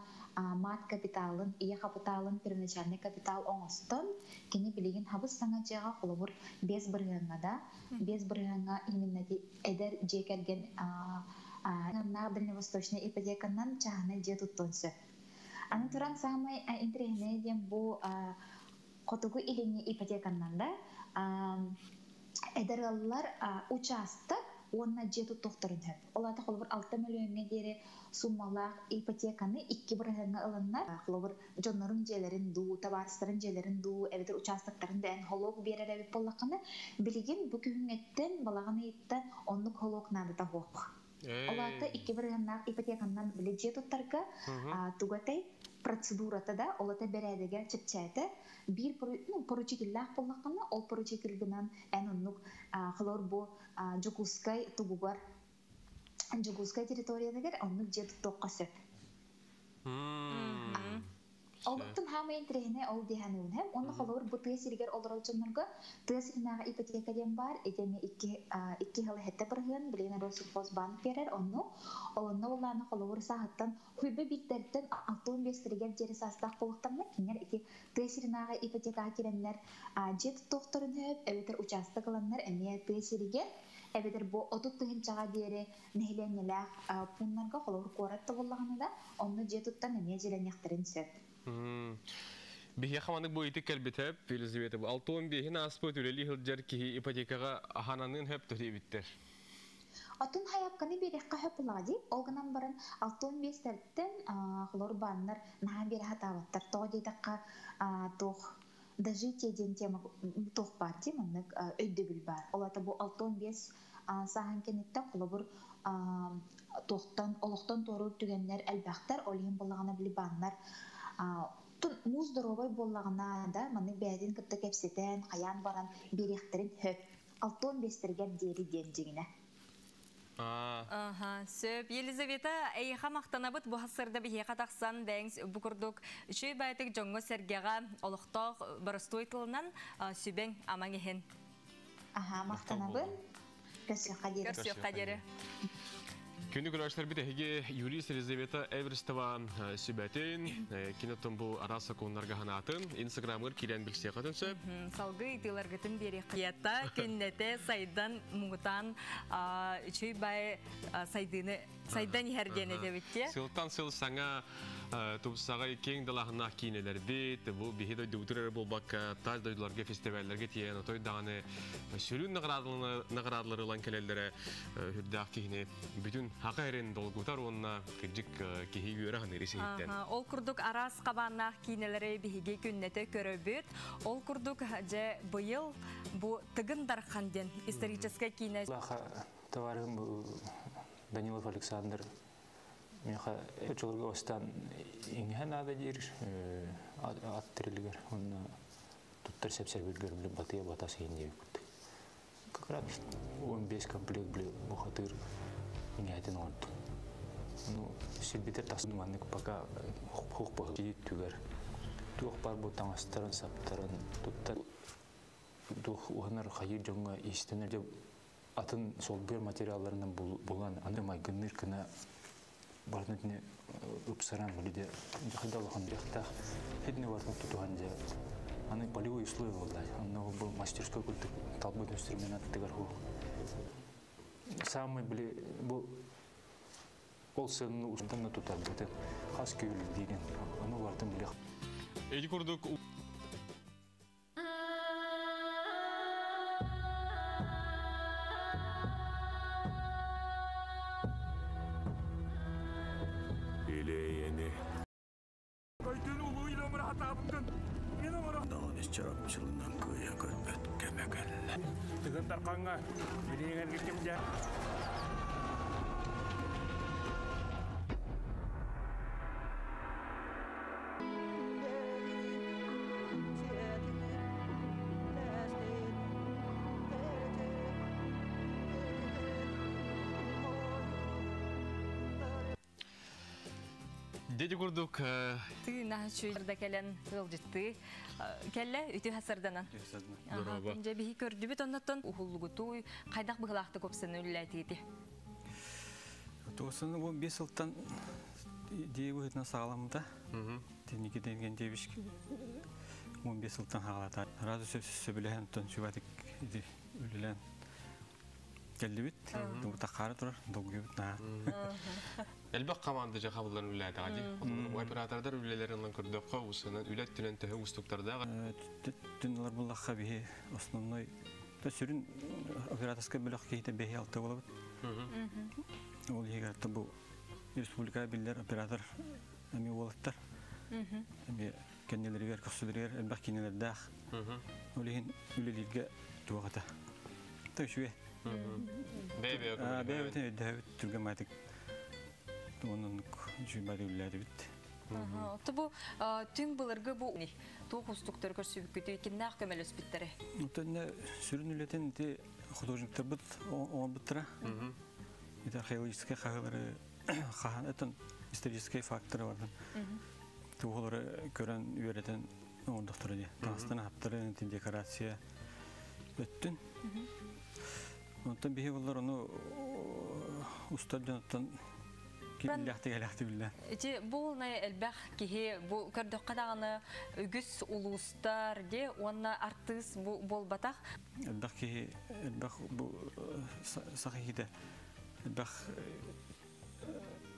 мат капиталын, ие капиталын, первоначальный капитал оңыстын, кені білеген хабыз саңа жеға қолы бір без бірғанға именно әдір жекерген Дальневосточный ипотеканан чағына же тұттынсы. Аны тұран самай интерегіне дем бұл қотығы иліне ипотеканнан да әдір ғалылар участық онна жету тоқтырын хөп. Олады қолы бір 6 миллионға дері суммалақ ипотеканы 2 бірғанға ылыннар. Қолы бір жонларын желерін ду, табарыстарын желерін ду, әбетер участықтарын дән холог берер әбет болақаны білген бұл күйіңеттен балағаны еттен онлық холог надыда хоқ. Олады 2 бірғаннақ ипотеканнан білі жетуттарға туғатай процедурата да олата берәдеге чіпчәті bir поручительлах боллаққаны, ол поручительгінен ән оннық қылыр бұл Жугускай тугугар Жугускай территориядагер оннық жеті тоққа сөп. Олықтың хамы ентрегіне ол дейханы өнем. Оны қылыр бұл түйесіргер олар олчынларға түйесірінағы ипотека ден бар, едеме 2 хылы хетті бірген, білген Росухоз банк берер, оны оланы қылыр сағыттан хүйбі биттерден 6-15 тіргер жері састақ болықтарына кенер түйесірінағы ипотека керенлер жеті тоқтырын өп, әветер участық аланлар әме түйесіргер Эбедер бу отут тыгын чага диэри нехиленнелах пуннарга холор коратты боллаганы да онны жетуттан эме желенектерин сөп. Бихе хаманык бу итик келбетеп, Елизавета бу 6-15 аспыт үлели хылжар ки ипотекага хананын хөп төребиттер. Отун хаяпканы берекка хөп булагы, олганан баран 6-15 терттен холор баннар наха бери хатабаттар тоодейдакка тох даже те ден тема тох партий маннык өйдөбүл бар. Олата бу 6-15 сахан кенетте холобур тохтан олоктон тору түгеннер элбактар олин боллагана били баннар муз здоровой боллагана да маны бәдин кытты кепсетен каян баран беректерин хөп 6-15-тергер дери денжигине. Ага, сөп. Елизавета, әйіға мақтанабыт бұ хасырда бейеға тақсан бәңіз бұқырдық. Үшөй бәйтік жоңғы сәргеға олықтақ барысты ойтылынан сөбәң аман ехен. Аха, мақтанабын. Көсіқ қадері. Күнді көрәшілер біт әйге Юлис Елизавета Эверстова сөбәтін, киноттың бұл арасы қонларға ғанатын, инстаграмыр келен білсе қатын сөп. Салғы итыларғытын бері қиятта, күннеті сайдан мұғытан үшөй бай сайдан ерден әдебетте. Сылтан сыл саңа тұпсаға кең далағына кейнелер бет, бұл бейді дұйтырыр бұл баққа таж дойдыларға фестиваллерге тиен, отой дағаны сүрін нағырадылары ұлан келелері үрдіғ кейіне бүтін хақы әрін долгутар онына күрджік кейі үйері ғаны ресейттен. Ол күрдік арас қабаннақ кейнелері бейге күннеті көрі бүт. Ол күрдік жа бұйыл бұл тығын дарқанден историческа кейне. Товарым Данилов Александр. Меха чолга остан иңһә нада дир аттырылгар онна туттар сәпсәр билгәр белән батыя батас инде бит. Как раз 15 комплект бил бухатыр иңәтен олды. Ну сибитер тасын маннык пока хук бу түгәр. Тух бар бу таңастырын саптырын туттар дух уһнар хайыр җонга истенер дип атын сол бер материалларынан булган аны майгынныр кына Барнетне упсаран валиде ходалхан яхта хидне ватан тутуганже аны полевой условия волдай анна был мастерской культы талбыт инструмент тыгарху самый бли бу олсын устан тутар бете хас көйлү деген аны вартын бли Эди курдук Çarapçılından kıyıya görmet kemekelle. Tıgınlar kanğa, bileğen erkekimce. Dedi kurduk. Tığına şöyle kelen kılcıttı. Kelle ütü hasırdanan. Önce bir gördü bit ondan uhullugutu kaydak bıhlaktı kopsan ülletiydi. Toğusunu bu 5 yıldan diye bu hütna sağlamda. Teniki dengen deviş 15 yıldan halata. Razı söylehen ton şubatik ülülen. Geldi bit. Bu takarı durur. Doğu bit na. Elbette komandıca kabulların ülelerde hadi. Bu operatorlar ülelerinden kurduk kavusunu ület tünen tehe ustuklarda. Tünler bullakha bihi основной. Da sürün operatorska bölük keyte behi altı olabilir. Ol yegardı bu Respublika biller operator emi olatlar. Emi kendileri ver kusuları ver elbette kendileri dağ. Olihin ülelilge tuğata. Taşuye. Bebe David Türkmatik. Onun jübari ülleri bitti. Tabu tüm bulurga bu ne? Toğustukları körsübükütü kimler kömelös bittere? Otanne sürün ületen de художниктар бит он битра. Это археологические хагылары хаһанатын исторический факторы бар. Тугылары көрән үйрәтен ондыктыры ди. Тастан хаптары декорация өттүн. Онтан бие булар аны устадан Ләхте билlah. Эти булны элбах кихи бу көрдөк кадаганы үгүс улустар де онна артист бу болбатак. Элбах кихи элбах бу сахиде. Элбах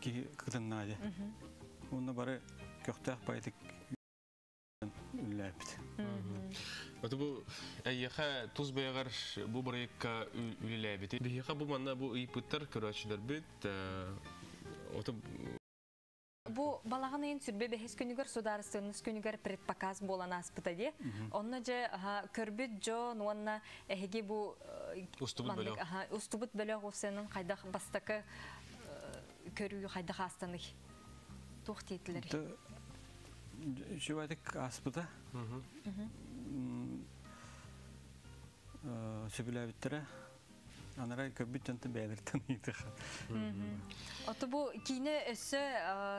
кихи кытыннады. Онна бары көктөк байдык үлләпт. Ото бу әйеха туз бәягар бу проектка үлләбит. Бияха бу манна бу ыйпыттар көрәчләр бит. Бу балаган ен сүрбе бехес күнүгөр сударыстыныз күнүгөр предпоказ болан аспыта де. Онна же көрбүт жо нуанна эһеге бу устубут бөлөк осенин кайдак бастакы көрүү кайдак астаны тохтетилер. Жубадык аспыта. сөбүләбиттер. Анара көбүттен бәйлертен итә. Ото бу кине өсө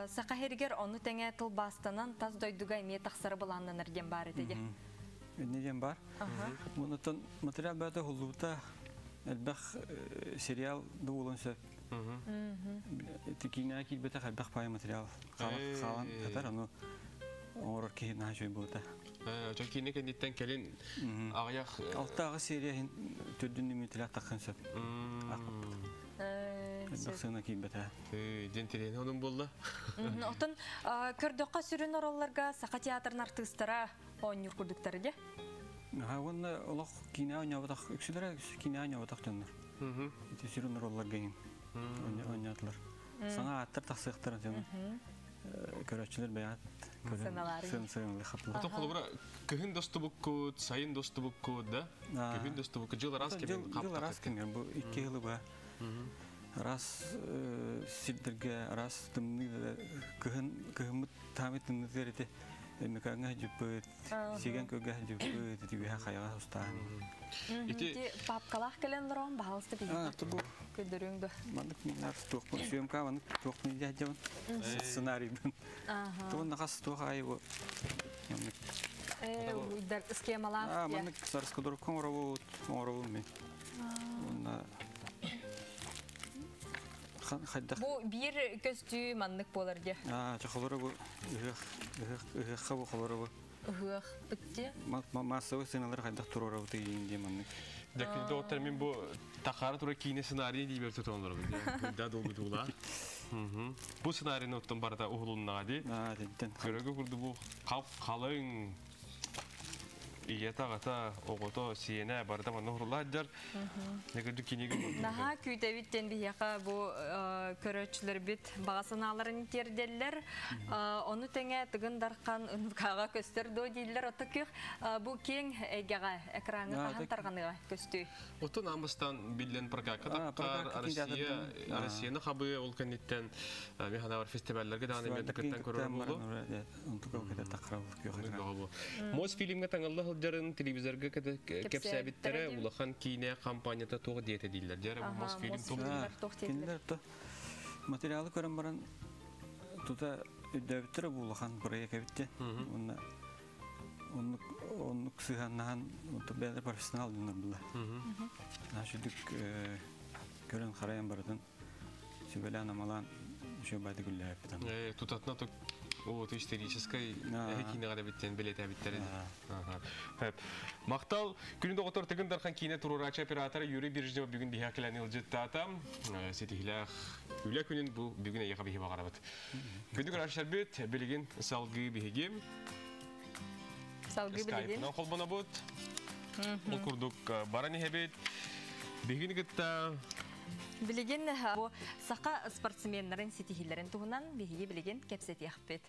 сакахергер оны теңе тыл бастанан таз дойдуга эме таксары буланнан эрген бар эди. Неден бар? Мунутан материал бәдә хулута элбах сериал дууланса. Тикине килбәтә хәбәх пай материал. Халан татар аны орор киһин хәҗүй булды. Жа кине кендиттен келин агаяк Алтагы серия төдүн материал такканса. Баксына килбәтә. Дентелен onun булды. Отын көрдөккө сүрүн оролларга сака театрын артыстара онюр курдуктары же? Онна олох кине ойнабатак, үксүлөр кине ойнабатак жандар. Ити сүрүн ороллар гейин. Ойнатлар. Саңа аттар таксыктар жандар. Көрөчүлөр баят. Сыналары. Ото холбура кыһын достубукку, сайын достубукку да? Кыһын достубукку жыл раз келген капта. Жыл раз келген бу 2 жылы ба. Раз сидерге, раз тымны кыһын тамытын зерете. Меканга жупыт, сиген көгө жупыт, тибе хаяга устан. Ити папкалах келен рон баалсты бии. Тубу көдөрүңдө. Мандык минар тук, съемка мандык тук не жажабын. Сценарийден. Тубу нагас тук айбы. Уйдар схемалар. Мандык сарскодор коңрову мен. Бу бир көстү мандык болар же. Чахолору бу хабу холору. Битти. Массовый сценалар хайдах турору тиген мандык. Дәкил доктор мен бу такары туры кине сценарий дип берсе тоңлар бу. Да долгу тула. Бу сценарийны оттон барда угулуннага ди. Көрөгө курду бу калың Иетагата огото сиене барда мана хурладжар. Негеду кинеге. Наха күтәбиттен бияка бу көрөчлөр бит багасыналарын терделлер. Оны теңе тыгындаркан ункага көстөрдө дилер отокук. Бу кең эгега экранга кантарганыга көстү. Ото намыстан билен прокаката Россияны хабы ул кенеттен механавар фестивальлерге даны мендектен көрөр болду. Мос фильмге таңылды Дәрен телевизорга кепсәбиттәре улахан кине компанияда тоғы диете диләр. Дәрен мос фильм тоғы. Материалы көрәм баран тута өдәбиттәре улахан проект битте. Оны кысыганнан бәле профессионал динер була. Нашыдык көрән хараян бардан сөбәлән амалан шөбәде гүлләп битәм. Тутатна то вот исторической кинега биттен билете биттер. Мактал күнү доктор тыгындархан кине турурачы операторы Юрий Биржнев бүгүн бихакелен илжеттата. Сетихлах үле күнүн бу бүгүн яка бихи багарабыт. Күндүк рашар бит билген салгы бихигем. Салгы билген. Скайпнан колбона бут. Ол курдук барани хебет. Бүгүн гытта Билеген бу сака спортсменнерин сетихилерин тугунан биги билеген кепсети ахпет.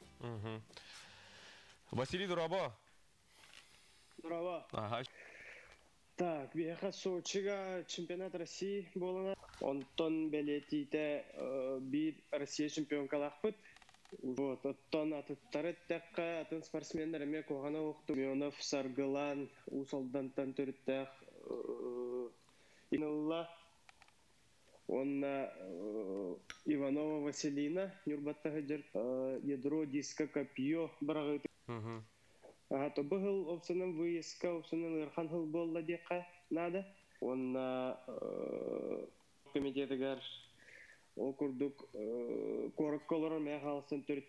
Василий Дурабо. Дурабо. Ага. Так, бияха Сочига чемпионат России болана. Онтон билетите бир Россия чемпионкалахпыт. Вот, оттон аттары такка атын спортсмендер эме когана окту. Мионов, Саргылан, Усалдантан төрттак Инулла. Иванова Василина, Нюрбаттага жер ядро диска копье брагы. То был опционным выездка, опционным Ирханхыл болла дека надо. Он комитетегар окурдук корок колорон мехалсын төрт.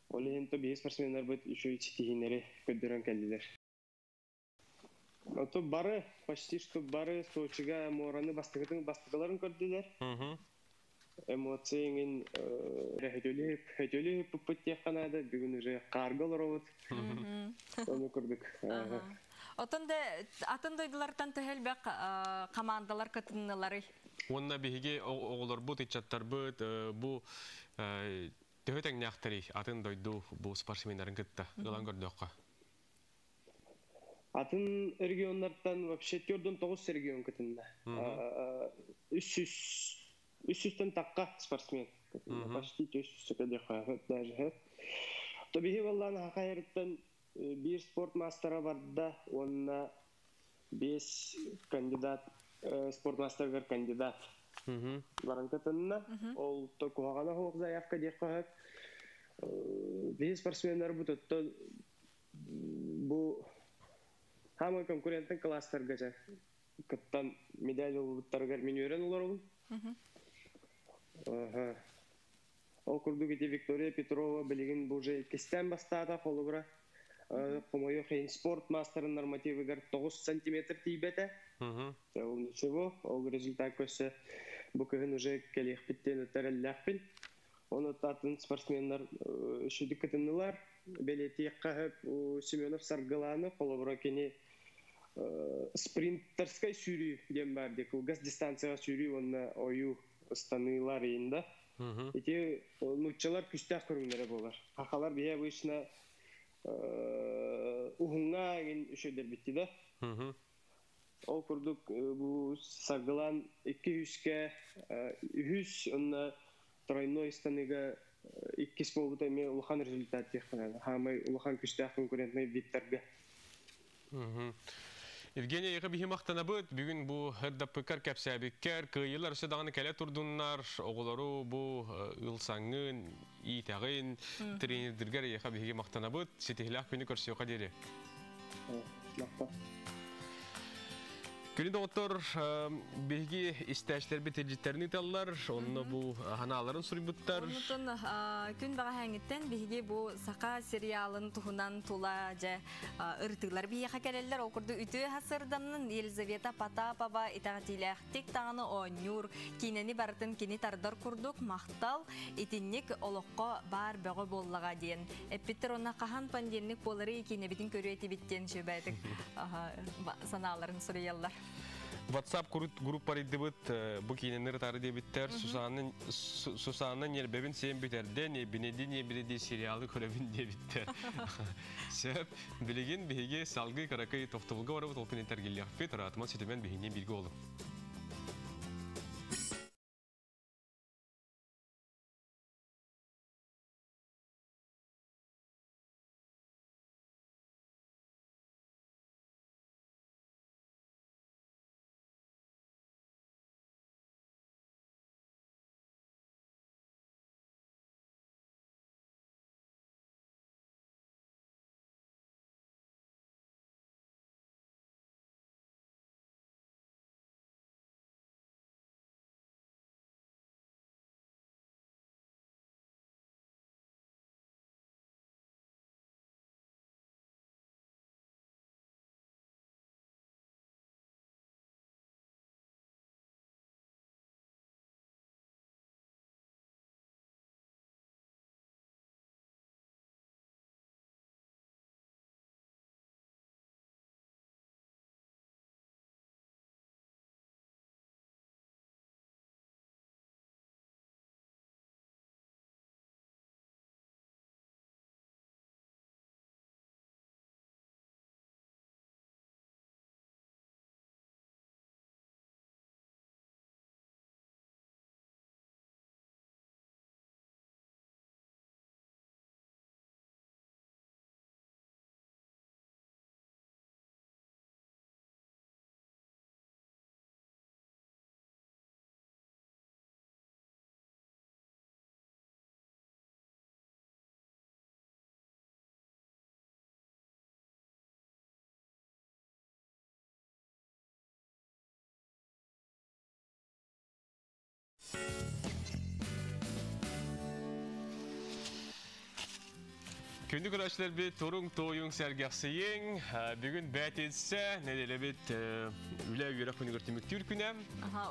Олен то бес спортсмендар бит еще и читигинери көдөрөн келдилер. То бары, почти что бары Сочига мораны бастыгаларын көрдүлөр. Эмоцияңын хөтөлүп пыттяканада бүгүн уже каргылар болот. Оны көрдүк. Отонда атын дойдулардан төһөлбөк командалар кытынналары. Онна биге оголор бут ичаттар бут бу төһөтәң яктыры атын дойду бу спортсмендерин кытта. Галан көрдөккө. Атын региондардан вообще 4-9 регион кытында. 300-тен такка спортсмен. Почти 300 кадеха даже. Тобиги валланы хакайрыттан бир спорт мастера барда, онна 5 кандидат, спортмастергер кандидат. Баранкатынна, ол токуағана хоқ заявка дек қағып. Бейі спортсменлер бұтытты бұл хамы конкуренттің класстарға жа. Кыттан медаль олуттарғар мен өрен олар ол. Ол күрді кете Виктория Петрова білеген бұл жай кестен бастада қолы бұра. Қомайы қейін спорт мастерын нормативі ғар 9 сантиметр тейбеті. Ол ничего, ол результат көсі бұл күйін уже келеқ біттен өттәрәлләқпін. Оны татын спортсменлер үшіді кітінілер. Белеті қағып Семенов Сарғыланы қолы бұра кені спринтерскай сүйрі дем бәрді. Газ дистанцияға сүйрі оны ойу станылар енді. Эти нуччалар күстәк көрүңнәре булар. Хакалар бия бу ишне уһунга ген үшөдер битти да. Ол курдук бу саглан 200-ке 100 онна тройной станыга 2 болбута ме улхан результат теккана. Хамай улхан күстәк конкурентный биттерге. Евгения Егобихи мақтанабыт, бүгін бұл һырдаппыкар кәпсәбіккер, күйелер сөдағаны кәлі тұрдыңнар, оғылару бұл ұлсаңын, итағын, тренердергер Егобихи мақтанабыт, сетихілақ күні көрсеуға дері. Күні доғыттыр бейгі істәшілер бетелжеттерін италылар, онына бұл ғаналарын сұрыбыттар. Онытын күн баға әңіттен бейгі бұл сақа сериалын тұхынан тұла жа ұртығылар бейіға кәлелер. Оқырды үті ғасырданын Елизавета Потапова итағатиләқтік тағаны оңыр кейнені барытын кені тардар күрдік мақтал етіннік олыққа бар бөғі боллаға дейін. Әппеттер оны қахан панденлік болары кейне бетін көрі әті біттен шөбәдік саналарын сұрыялар. WhatsApp группары дебит бу киненер тары дебиттер Сусанның нербебин сен битерден бинеди биреди сериалы көрөбүн дебиттер. Сеп билеген беге салгы каракай токтулга барып толкунеттер келиякпет ратман сетемен бегинен билги болуп. Күнді көрәшілер бет тұрың тойың сәргәқсейін, бүгін бәт етсе, нәделі бет үлі үйірі күні көртімікті үркіне.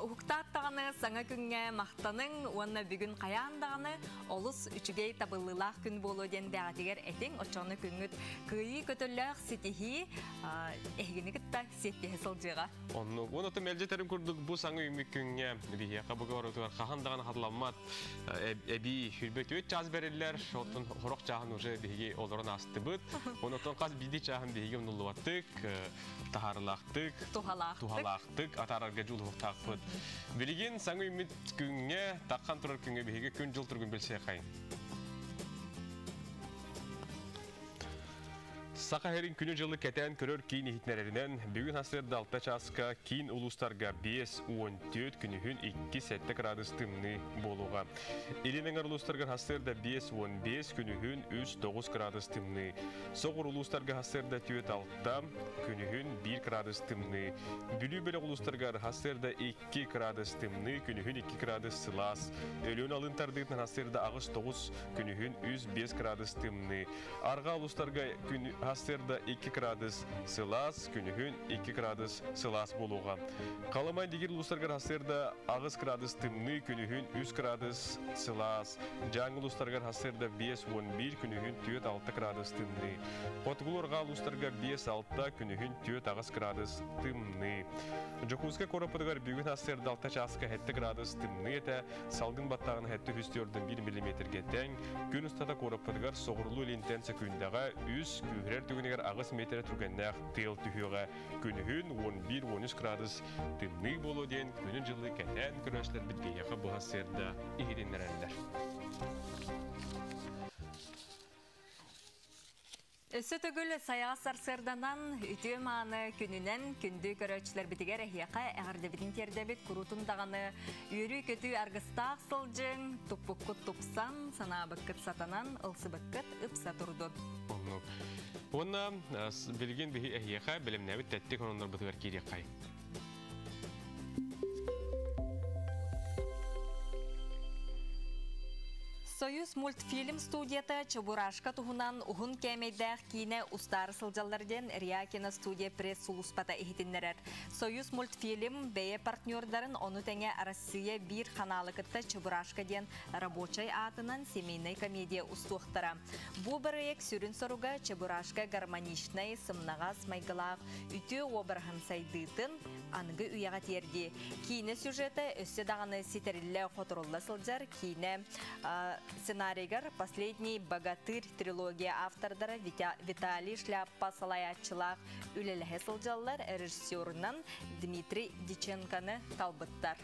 Ұхықтаттағаны саңа күнге мақтаның, онына бүгін қаяндағаны олыс үчігей табылылақ күн болу ден бәғатегер әтің очаны күнгіт күйі көтілләқ сетихи әйгіні күтті сетпе сылжыға. Оны оты мәлжетерін көрдік бұл саңа үймік күнге бейе қабығы бар өтігер қағандағаны қатыламат әбей хүрбет өт жаз бәрелер, оттың қорық жағын уже бейге оларын асты бұд. Онытын қаз биді жағын бейге ұнылуаттық, тахарылақтық, тухалақтық, атарарға жол ұқтақ бұд. Білеген саңа үймік күнге таққан тұрар күнге бейге күн жыл тұргын білсе қайын. Сақаһерин күні жылы кәтән көрөр кейін ихитнерерінен бүгін асырда алта часқа кейін улустарға 5-14 күнігін 2 градус тымны болуға. Илінің улустарға асырда 5-15 күнігін 3-9 градус тымны. Соғыр улустарға асырда 4-6 күнігін 1 градус тымны. Бүлі бөлі улустарға асырда 2 градус тымны күнігін 2 градус сылас. Өлін алынтардығын асырда ағыз 9 күнігін 5 градус тымны. Арға улустарға Асырда 2 градус сылас, күнігін 2 градус сылас болуға. Қаламай дегер ұлыстарғар асырда ағыз градус тымны, күнігін 3 градус сылас. Жаңыл ұлыстарғар асырда 5-11, күнігін 4-6 градус тымны. Қотығылырға ұлыстарға 5-6, күнігін 4 градус тымны. Жокузға қорапыдығар бүгін асырда 6 часқа 7 градус тымны еті, салғын баттағын 7-4-1 мм тәң, күн ұстата қорапыдығар соғырлы лентен секундаға 3 күрер түгінегер ағыз метрі түргеннәқ тел түхіға күнігін 11-13 градус тымны болу ден күнін жылы кәтән күрәшлер бітгейеқі бұға серді игеренлерәлдер. Өсі түгіл саясар сырданан үті маны күнінен күнді көрәтшілер бітігер әхияқа әғірді бітін тердебіт күрутындағаны үйрі көті арғыстақ сылжың тұппыққыт тұпсан сана бұққыт сатанан ұлсы бұққыт ұпса тұрды. Онна білген бігі әхияқа білімнәбіт тәттік онындар бұтығар керек қай. Союз мультфильм студията Чебурашка туһунан ухун кемейдәк кине устар сылжаллардан Риакина студия пресс сулуспата ихитиннерер. Союз мультфильм бәе партнердарын оны тәңе Россия бир ханалыкытта Чебурашка ден рабочай атынан семейный комедия устуқтара. Бу проект сүрін соруга Чебурашка гармоничный сымнағас майгылақ үті обырхан сайдытын аңғы уяға терді. Кине сюжеті өсі дағаны сетерілі қотырулы сылжар кине сценарийгар «Последний богатырь» трилогия автордары Виталий Шляпа салаятчылақ үлелігі сылжалар режиссерынан Дмитрий Диченканы талбыттар.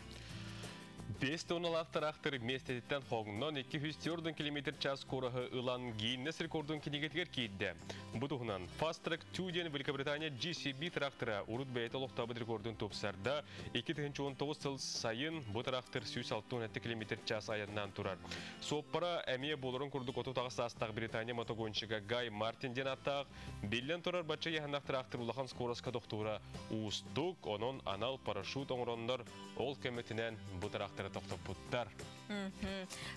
5 тонналақтар ақтыр местеттен хоғыннан 204 км/час қорығы ұлан гейнес рекордын кенегетгер кейді. Бұдығынан Fast Track 2-ден Великобритания GCB трактора урут бәйті лоқтабыд рекордын топсарда 2-19 сыл сайын бұл трактор 106 км/час аяннан тұрар. Соппара әмие болырын күрдік отутағы састағы Британия мотогоншыға Гай Мартинден аттақ. Белден тұрар бача яғанақ трактор улақан скороска доқтура ұстық, оның анал парашют оңырондар ол көметінен бұл трактор тоқтап бұттар.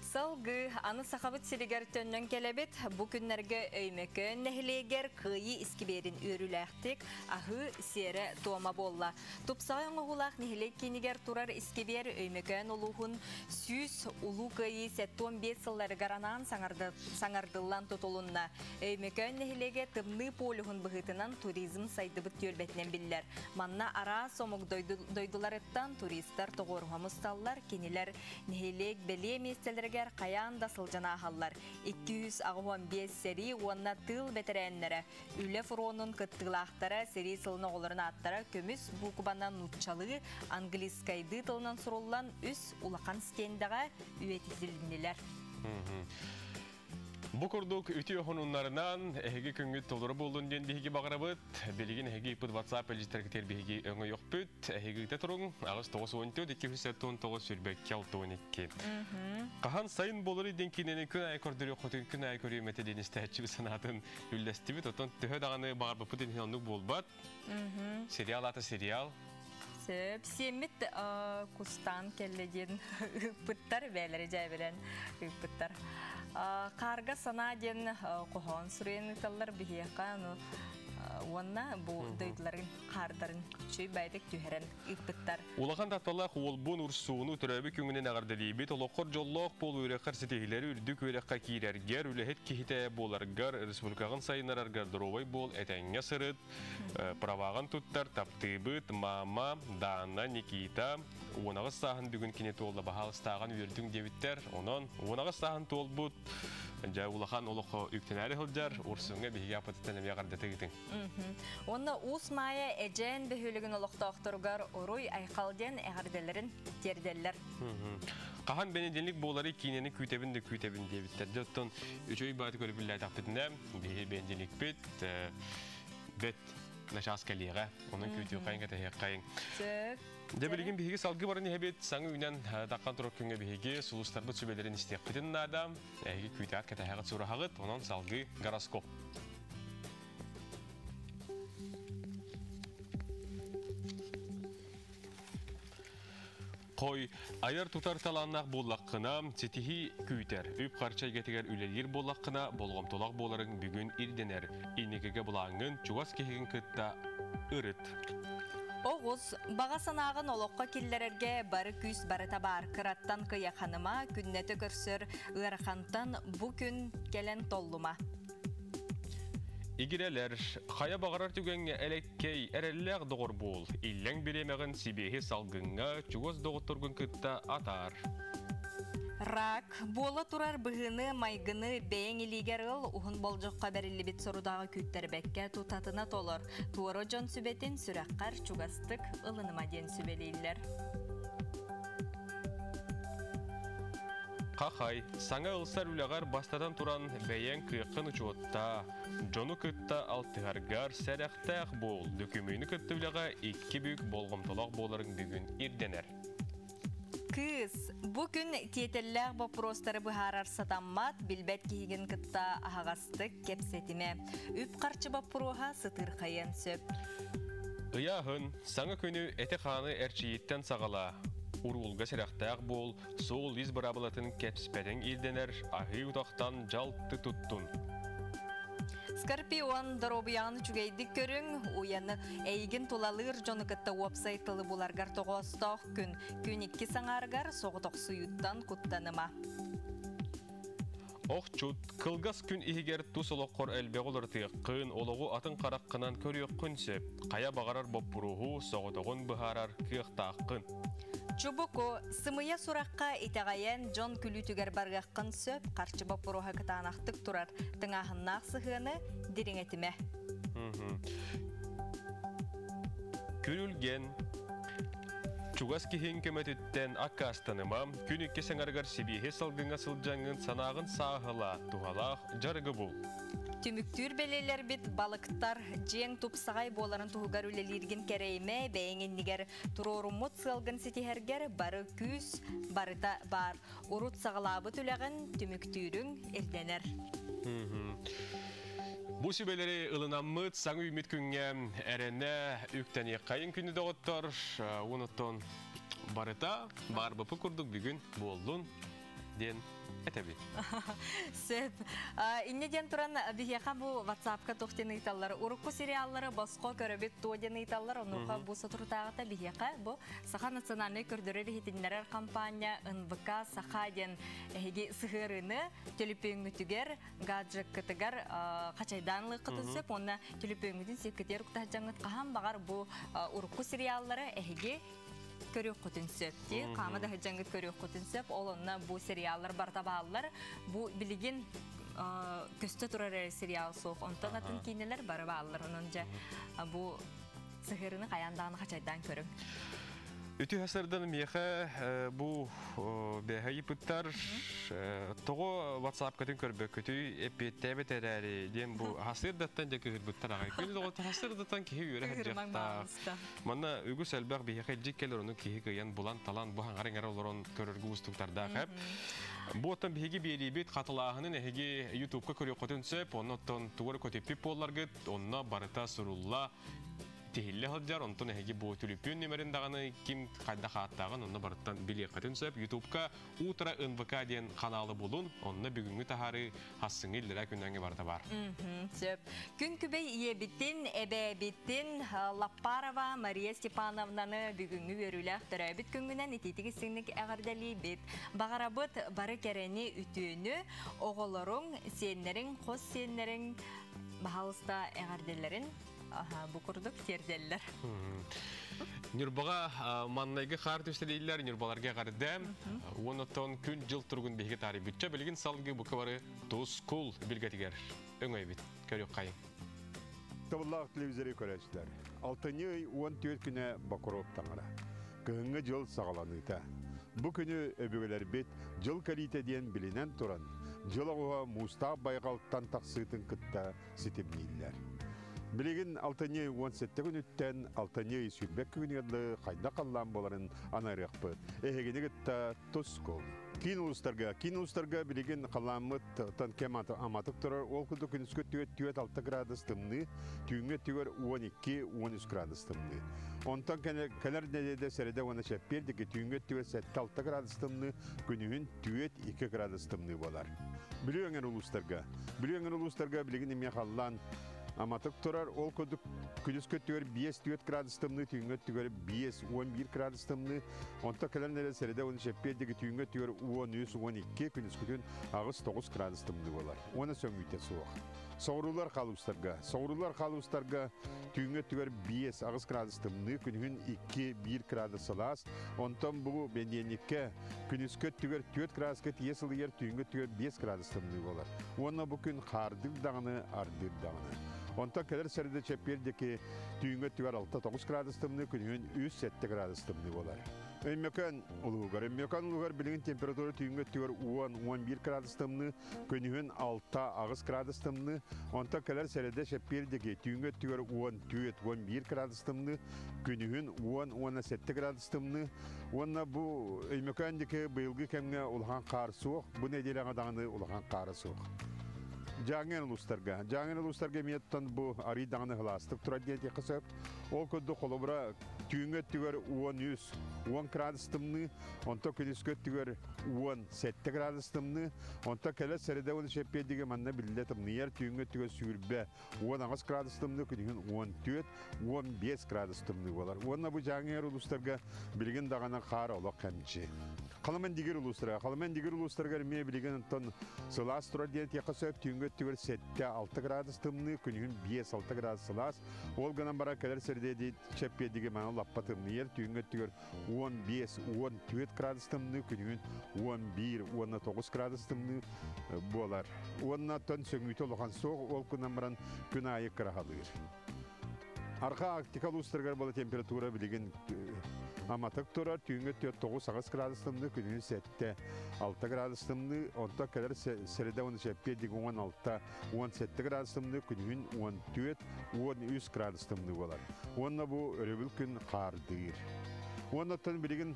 Салғы аны сақабыт селегер төннен келебет, бұ күннерге өймекі нәхілегер қыйы іскіберін өріләқтік, ағы сері туама болла. Тупсағын оғылақ нәхілек кенегер тұрар іскібер өймекі олуғын сүйс ұлу қыйы 15 сыллары гаранан саңардылан тұтылынна. Өймекі нәхілеге тымны полығын бұғытынан туризм сайдыбыт төлбетінен білілер. Манна ара сомық дойдыларыттан туристар тоғырғамысталлар кенелер нәхілек беле местелергер қаян да сылжана қаллар. 215 сери онна тыл бетерәннері. Үлі фуронын кыттылақтары сери сылыны оларын аттары көміс бұқыбанан нұтчалығы англискайды тылынан сұрулан үс улақан стендаға үйетізілінелер. Бұ күрдік үті өңінларынан әйгі күнгіт толыры болуын ден бейгі бағырабыд. Белеген әйгі үпіт WhatsApp әлжеттергітер бейгі өңі yok бүт. Әйгі үті тұрың ағыз 9-14-219 сүрбек кел 12. Қахан сайын болыр еден кенені күн ай көрдірі қотын күн ай көрі өметі деністі әтші санатын үлдәсті біт. Отын түхі дағаны бағар бұпы ден хелнік болбат. Сериал аты сериал. Семет кустан келлеген пыттар бәлері жай білен пыттар. Қарға сана ден қоған сүрені талар бігеқа онна бұл дөйділерін қардарын күтшей бәйдік түйерен үппіттар. Улақан татпалақ олбун ұрсуыны түрәбі күңінен ағардалейбет, олыққыр жоллақ бол өрекқар сетегілері үрдік өрекқа кейлергер, үліхет кейті боларғар, республикағын сайынарарғар дұровай бол әтәңе сырыт, правағын тұттар, таптыбыт, мама, Дана, Никита, онағыз сағын бүгін кенеті олда бағалыстаған өрдің дебіттер, онан онағыз сағын толбыт, жа улахан олоқо үктенәрі хылжар, урсуңа бейге апатыттан әмия қардаты кетің. Онна ус майя әжен бөхілігін олықтақтырғар оруй айқалден әғарделерін терделер. Қахан бәнеденлік болары кейнені күйтебін дебіттер. Жоттон үшөй баты көрі білі айтақтыдына бейге бәнеденлік бет нашас кәлеға, оның күйтеу қайын кәтәйі қайын. Дәбілген бейге салғы барын ебет саңы үйнен таққан тұрып күнге бейге сұлыстарбы сөбелерін істек қытын адам, әйге күйтеғат кәтәйіғат сұра қағыт, онын салғы гороскоп. Қой, айыр тұтар таланнақ боллаққына, сетихи күйтер, өп қарчай кетігер үлелер боллаққына, болғым толақ боларын бүгін ирденер, инекеге бұлаңын чуғас кехеген күтті үріт. Оғыз, баға санағын олыққа келлерерге бары күз бары табар қыраттан қияқаныма күннеті көрсір ұйарқантан бұ күн келен толлыма. Игерелер, қая бағарар түгенге әлеккей әрелләғ доғыр бол, илләң беремеғін сибехи салғынға чуғыз доғыттырғын күтті атар. Рак, бола турар бұғыны майгыны бәйін илигер ғыл, ұғын болжыққа бәрілі бет сорудағы күттер бәкке тұтатына толыр. Туыры жон сүбетін сүрәққар чуғастық ұлыныма ден сүбелейлер. Қақай, саңа ұлсар үліғар бастадан туран бәйен күйіққын ұчуытта, жону күтті алтығарғар сәрәқтәқ бол, дөкімейні күтті үліға екі бүк болғымтылақ боларын бүгін ирденер. Кыз, бұ күн тетелләғ бапростары бұхарар сатаммат, білбәт кейген күтті ағастық кепсетіме. Үп қарчы бапыруға сытыр қайын сөп. Ұяғын, саңа күні әті қаны әрчейеттен сағала. Урулга сәрәқтәқ бол, сол из барабылатын кәпспәдің ирденер, ағы ұтақтан жалты тұттын. Скорпион дробияны чүгейдік көрің, уяны әйгін толалыр жоны кітті уапсайтылы бұларғар тоғыстақ күн ikki саңарғар соғытық сұйыттан құттаныма. Оқчут, кылгас күн ихигер тус олоққор әлбеғ олырты қын олығы атын қараққынан көрек күнсеп, қая бағарар боппұруху соғытығын бұхарар киықтақ қын. Чубуко, сымыя сураққа итағайын жон күлітігер барғаққын сөп, қарчы боппұруға кытанақтық тұрар, тыңағыннақ сығыны диреңетіме. Күрілген, чугас кихин көмөтүттен аккастаныма, күн икке саңарғар сибихе салғыңа сылжаңын санағын сағыла, туғалақ жарғы бұл. Түміктүр белелер бит балықтар жең тупсағай боларын туғығар үлелерген керейме бәйіңінігер тұрорумут сылғын сетихергер бары күз барыта бар. Урут сағылабы түләғін түміктүрің ерденер. Бұ сөбелері ылынаммыт саңы үміт күнге әріне үктәне қайын күні доғыттар. Уныттон барыта бар бұпы күрдік бүгін болдың ден әтәбі. Сөп. Иннеден тұран бігеға бұ WhatsApp-қа тоқтен ұйталар. Урыққы сериаллары басқа көрібет тоғден ұйталар. Онуға бұ сатыртағыта бігеға бұ Саха национальный көрдірі бігетіндерер компания НВК Саха ден әйге сығырыны төліпеңгітігер гаджық кітігер қачайданлы қыты сөп. Онна төліпеңгітін сепкетер құта жаңғыт қаған бағар бұ урыққы сериаллары әйге көрек құтын сөпті, қамыда ғыджаңғыт көрек құтын сөп, ол онына бұл сериаллар барда бағалар, бұл білген көсті тұрар сериал соқ, онтан атын кейнелер бары бағалар, онынша бұл сығырыны қаяндағыны қачайдан көрік. Үті ғасырдан меха бұл бәғайы бұттар тоғы WhatsApp көтін көрбі көті әпеттәбет әрәрі ден бұл ғасырдаттан жекі ғырбыттар ағай. Көні доғыты ғасырдаттан кеге өрі ғыржақта. Манна үгіс әлбәқ бейхай жек келер оның кеге күйен бұлан талан бұған ғарың әрі оларын көріргі ұстықтарда қап. Бұл оттан бейге бейребет қатылағының әйге YouTube-қа көрі қотын сөп, оны оттан туғыр көтеппеп болар гыт, онына барыта сұрулла Tehille hıdjar, ondan hegi bu tülüpün nömerin dağını kim kayda xaаттағын, onunla barıttan bilye qatın söp. YouTube'ka Ultra NVK diyen kanalı bulun, onunla bugünkü taharı hassın illere kündenge barıta var. Söp. Gün kübey iye bittin, ebe bittin, Lapparova, Maria Stepanovna'nı bugünkü verüyle törəbit küngünen ititik isinlik əğardali bit. Bağarabıt barı kereni ütüğünü, oğulların, senlerin, қос senlerin, bahalısta əğardelerin bu kurduk terdeller. Нюрбага маннайгы қар төстелейлер, нюрбаларға қардам. Онытон күн жыл тұрғын бейге тарих бүтчі. Білген салғы бұқы Тоскул білгетігер. Өңай бит, көрек қайын. Табыллақ телевизоры көрәшілер. 6-14 күні Бакуров таңыра. Күйінгі жыл сағаланыйта. Бұ күні өбігілер бет жыл кәритеден білінен тұран. Жыл оға мұстақ байғалттан тақсытын күтті сетемнейлер. Білеген 6-17 күн үттен 6 сүйбек күнігерлі қайда қаллан боларын анайрық бұд. Әйгені күтті Тоскул. Кейін ұлыстарға білеген қаламыт кем аматық тұрар, ол күлді күніскі 4-6 градус тымны, түйінге түйер 12-13 градус тымны. Онтан кәлер нәдеді сәреді оны шәппердікі түйінге түйер 7-6 градус тымны, күнігін 2 градус тымны болар. Білуеңер ұлыстарға білеген еме қаллан аматық тұрар, ол күлді күніскі түйер 5-4 градус тымны, түйінге түйер 5-11 градус тымны, онта кәлер нәдеді сәреді оны шәппердікі түйінге түйер 13-12 күніскүтін ағыз 9 градус тымны болар. Оны сөңгүйте суық. Соғырулар қалуыстарға түйінге түйер 5 ағыз градус тымны, күнігін 2-1 градус салас. Онтан бұл бәнденекке күніскі түйер 4 градусқа тиесілі ер түйінге түйер 5 градус тымны болар. Оны бұл күн қардыр дағыны, ардыр дағыны. Онтан кәлер сәрді чәппердекі түйінге түйер 6-9 градус тымны, күнігін 3-7 градус тымны болар. Өймекан ұлығығар білген температура түйінге түйер 10-11 градус тымны, күнігін 6 ағыз градус тымны, онта кәлер сәреді шәппердеге түйінге түйер 10-11 градус тымны, күнігін 10-17 градус тымны. Онна бұл өймекандекі бұйылғы кәмге ұлған қары суық, бұл неделі ағадағыны ұлған қары суық. Жаңын ұлыстарға меттен бұл ари дағыны ғыластық тұрады деді қысып. Ол көдді қолыбыра түйінге түйер 10 градус тымны, онта күніске түйер 17 градус тымны, онта кәлі сәреді оны шәппедегі манна білді тымны ер түйінге түйер сүйірбе 10 градус тымны, күнігін 14-15 градус тымны болар. Онна бұл жаңын ұлыстарға білген дағаны қар олық кәмчі. Қалымен дегер ұлыстарға ме білген ұнтан сылас тұрады деді қысып түйінге түйер 7-6 градус тымны, күнігін 5-6 градус сылас. Ол ғынан бара кәлер сәреді шәппедегі маңы лаппа тымны ер түйінге түйер 15-14 градус тымны, күнігін 11-19 градус тымны болар. Онна тон сөңгүйті олған соқ, ол күннан баран күн айы қырағалыр. Арқа Арктикал ұстырғар болы температура білеген аматық тұрар, түйінге 9 градус тымны, күнігін 7-6 градус тымны, онта кәлер сәреді оны шәппедегі 16-17 градус тымны, күнігін 14-13 градус тымны болар. Онна бұл өребіл күн қардыр. Оннаттан білеген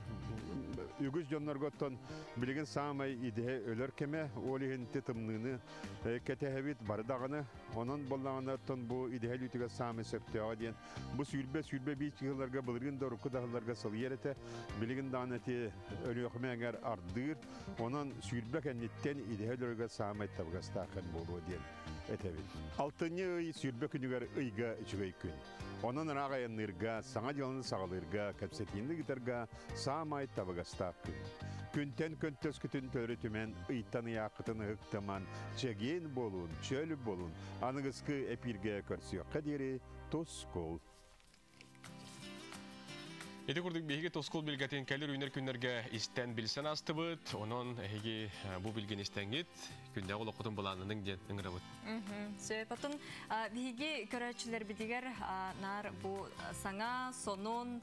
үгіз жонларғаттан білеген самай идея өлер кеме, олығынты тымныны кәтәхәбет бардағыны, онын болағынаттан бұл идея лүтіге самай сөпті аден. Бұл сүйірбе бейт жылларға білген дұрықы дағыларға сыл ереті, білеген дағынаты өліғіме әгер ардыр, онын сүйірбе кәнеттен идея өлерге самай табғастақын болу аден. Алтыны сүйірбе күнігер ұйға үчігей күн. Onun rağayanırga, sana canını sağalırga, kapsetiyini gitarga, sağmay tabıgastaq gün. Күнтен көнтөс күтін төрі түмен, ұйттаны яқытыны ұқтыман, чеген болун, чөлі болун, анығызқы әпирге көрсіо қадері Тоскул. Эти курдук беги Тоскул билгатен кәлер үйнер күннерге истен билсен асты бұд, онын әйге бұл билген истенгет, күнде ол оқытын боланының ден үңірі бұд. Сөйпатын беги көрәтшілер бідігер нар бұл саңа, сонун,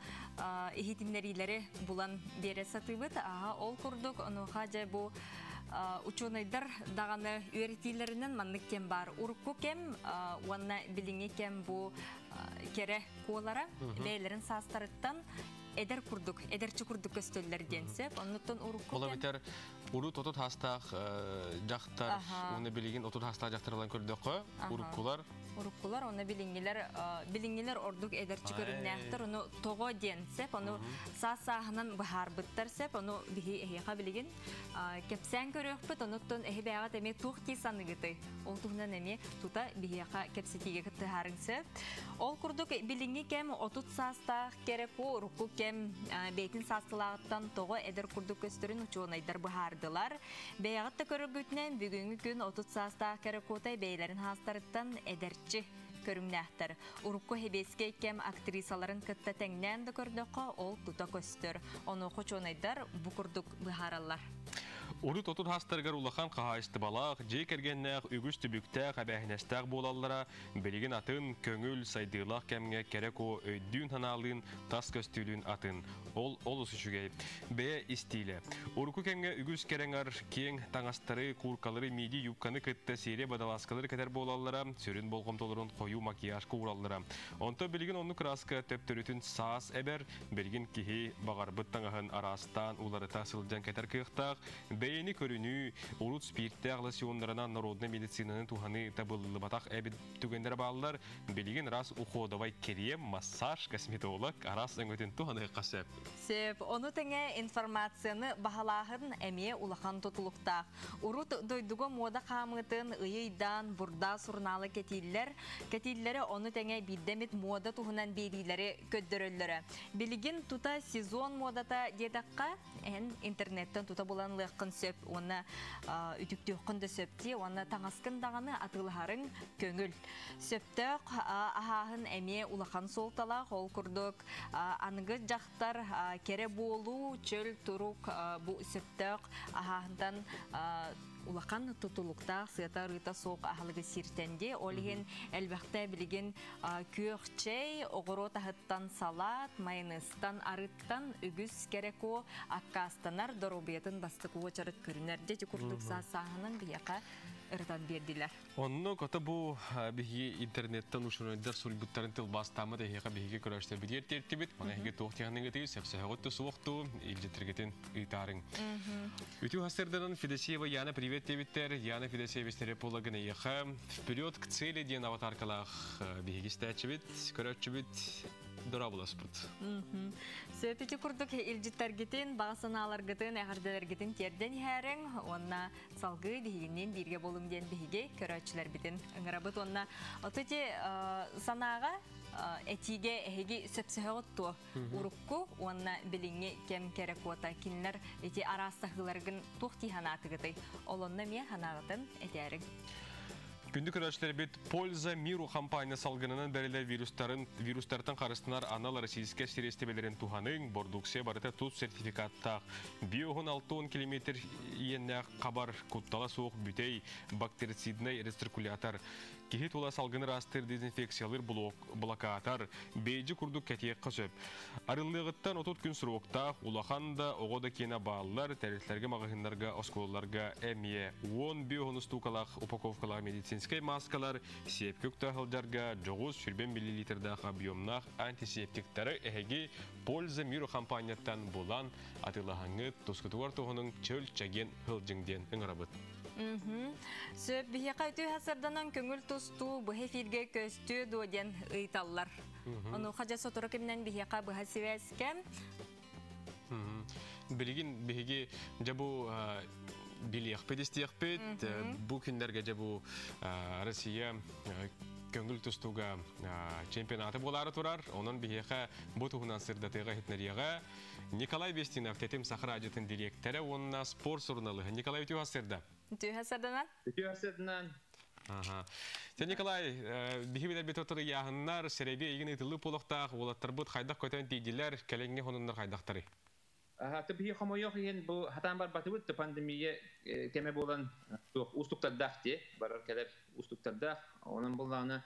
ихитиннерилері бұлан бере саты бұд. Ол курдук онуға жай бұл ученыйдар дағаны үйретилерінен маннық кем бар. Урку кем, уанна биліңе кем бұл кере куалара, бәйлерін састарыттан эдер курдук, эдерчі курдук көстөллер денсеп, оннуттан урку кем. Ола бетер, урут отут хастақ жақтар, оны білеген отут хастақ жақтарылан көрдіқі, уруккулар, оны билиңгелер ордук эдерчі көріннәқтір, оны тоғы денсеп, оны саас-сағынан бұхар бұттарсеп, оны бігі әйеға білеген кепсән көрек бұт, онуттан әйе бәғат әме туқ кейсаны ғыты. Ол туғынан әме тута бігі кепсетеге ғыты харыңсеп. Ол күрдік билиңге кем отут састақ керек о, руку кем бейтін састылағыттан тоғы әдір күрдік көстірін учуынайдар бұхардылар. Бәғатты көрігітінен бүгінгі күн отут састақ керек отай бейлерін хастарыттан әдірчі көрүмнәхтер. Урукку хебеске кем актрисаларын кытта теңнән да көрдөккө ол тута көстөр. Оны хочонайдар букурдук быхараллар. Урут отун хастаргар улахан қағайысты балақ, жей кергеннәқ үгіс түбіктәқ әбәхінәстәқ болаллара, білген атын көңіл сайдылақ кәмге керек о өйдүн ханалын тас көстүлін атын. Ол ұсы шүгей. Бәе истейлі. Уруку кәмге үгіс кереңар кең таңастары, куркалары, миди юбканы кытты сере бадаласкалары кәтер болаллара, сөрін болғым толырын қою макияжқы ураллара. Онты білген оны краска төптөрүтін саас әбер, білген кихи бағарбыт таңағын арастан улары тасылжан кәтер кықтақ, бәйіні көріні урут спиртті ағласионларынан народны медицинаны туханы табылы батақ әбіт түгендер балылар, білген рас уходавай керем, массаж, косметолог, арас өңөтін туханы қасып. Сеп, оны тәңе информацияны бағалағын әме улахан тұтылықтақ. Урут дойдуға мода қамытын ұйыйдан бұрда сұрналы кәтейлері оны тәңе биддемет мода тұғынан бейдейлері көддірілері. Білген тута сезон модата дедаққа ән интернеттен тута болан лыққын сөп, оны үтікті өққынды сөпте, оны таңасқындағаны атылғарын көңіл. Сөптіқ ағағын әме улахан солталақ, ол күрдік анығы жақтар кере болу, чөл тұрук бұл сөптіқ ағағындан улақан тұтылықтақ, сыйта рыта соқ ағылығы сиртенде, олеген әлбәқті білген көқчей, оғыру тағыттан салат, майонезтан арыттан үгіз кереко аққастанар дорубетін бастық очарыт көрінерде жүкірдік сағының бияқа ырдан берділер. Онны көті бұл бігі интернеттен ұшырындар сұлбыттарын тыл бастамы да еға бігі көрәштер бідер тертебет, оны еге тоқтияның өтегі сәпсәғытты суықту, елжеттіргетін ұйтарың. Үту хастырдарын Федосеева Яна привет тебеттер, Яна Федосеева стерепологына еға вперед к цели ден аватаркалақ бігі стәтчебет, көрәтчебет, дұра боласпыд. Сөпеті күрдік елжеттергетін, бағасыналарғытын, әғардаларғытын терден әрің, онна салғы дегеннен берге болым ден біге көрәтчілер бітін ұңырабыт. Онна отыте санаға әтиге әйге сөпсіғі ұтту ұрықку, онна біліңе кем керек ота кенлер әте арастағыларғын тоқти ханатығыды. Ол онна ме ханағытын әтәрің. Күнді көрәшілер бет польза миру компания салғынынан бәрілер вирустардан қарыстынар анал российская стерестебелерін туханың бордуксе барыта тут сертификаттақ. Биоғын 6-10 километр иеннәқ қабар құттала соқ бүтей бактерицидный рециркулятор. Кехи тула салғыныр астыр дезинфекциялыр блокатар, бейджі күрдік кәтек қысып. Арылығыттан 30 күн сұруқтақ, улаханда оғода кена бағылар, тәрітлерге мағығынларға, осколларға әмие 10 биоғын ұстуқалақ упаковкалақ медицинскай маскалар, сепкөк тағылдарға 9-40 мл объемнақ антисептиктары әйге польза миру компанияттан болан атылағаңы тұскытуар тұғының чөл чәген ғылжыңден ұңырабыд. Сөп бихеқа өту хасарданан көңіл тұсту бұхе фирге көсті дуаден ұйталар. Оны қажа сотыры кемнен бихеқа бұха севәскем? Білген бихеге жабу білеқпет істеқпет, бұл күндерге жабу Россия көңіл тұстуға чемпионаты болары тұрар. Оның бихеқа бұтығынан сырдатыға хетнерияға Николай Вестинов, тетім Сахара ажетін директоры, онына спорт сұрыналы. Николай өтеу асырда? Өтеу асырданан? Өтеу асырданан. Сен Николай, бихибелер бет отыры яғыннар, сәребе егін етілі полықтақ, олаттар бұд қайдақ көтен дейділер, кәлеңге қонындар қайдақтары? Табихи қомойоқ еген бұл хатан бар баты бұд, пандемия кәме болан ұстықтардақ де, барар кәлер ұстықтардақ, оның болағына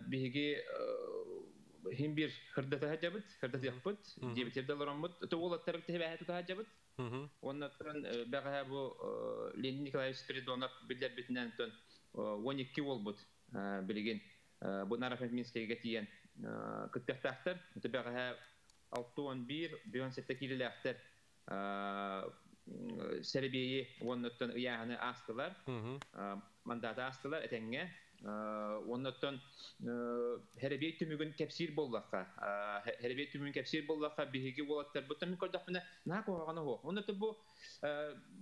бихиге Хим бир хырдата хаджабыт, хырдата яхпыт, дебетерде лорамбыт, то олаттарык тәбәһә тута хаджабыт. Оннан бәгә бу Ленин Николаевич Спиридонов билдер битеннән тон 12 болбыт билеген. Бу Нарафет Минскийгә тигән кыттактар, то бәгә 6-11 бюансетте килеләхтер. Сербия оннан ягъни астылар, мандата астылар этәнгә. Оннан хәрбей түмүгүн кепсир боллакка хәрбей түмүгүн кепсир боллакка биһиги болаттар бутан көрдөхмүнө накоганы хо оннан бу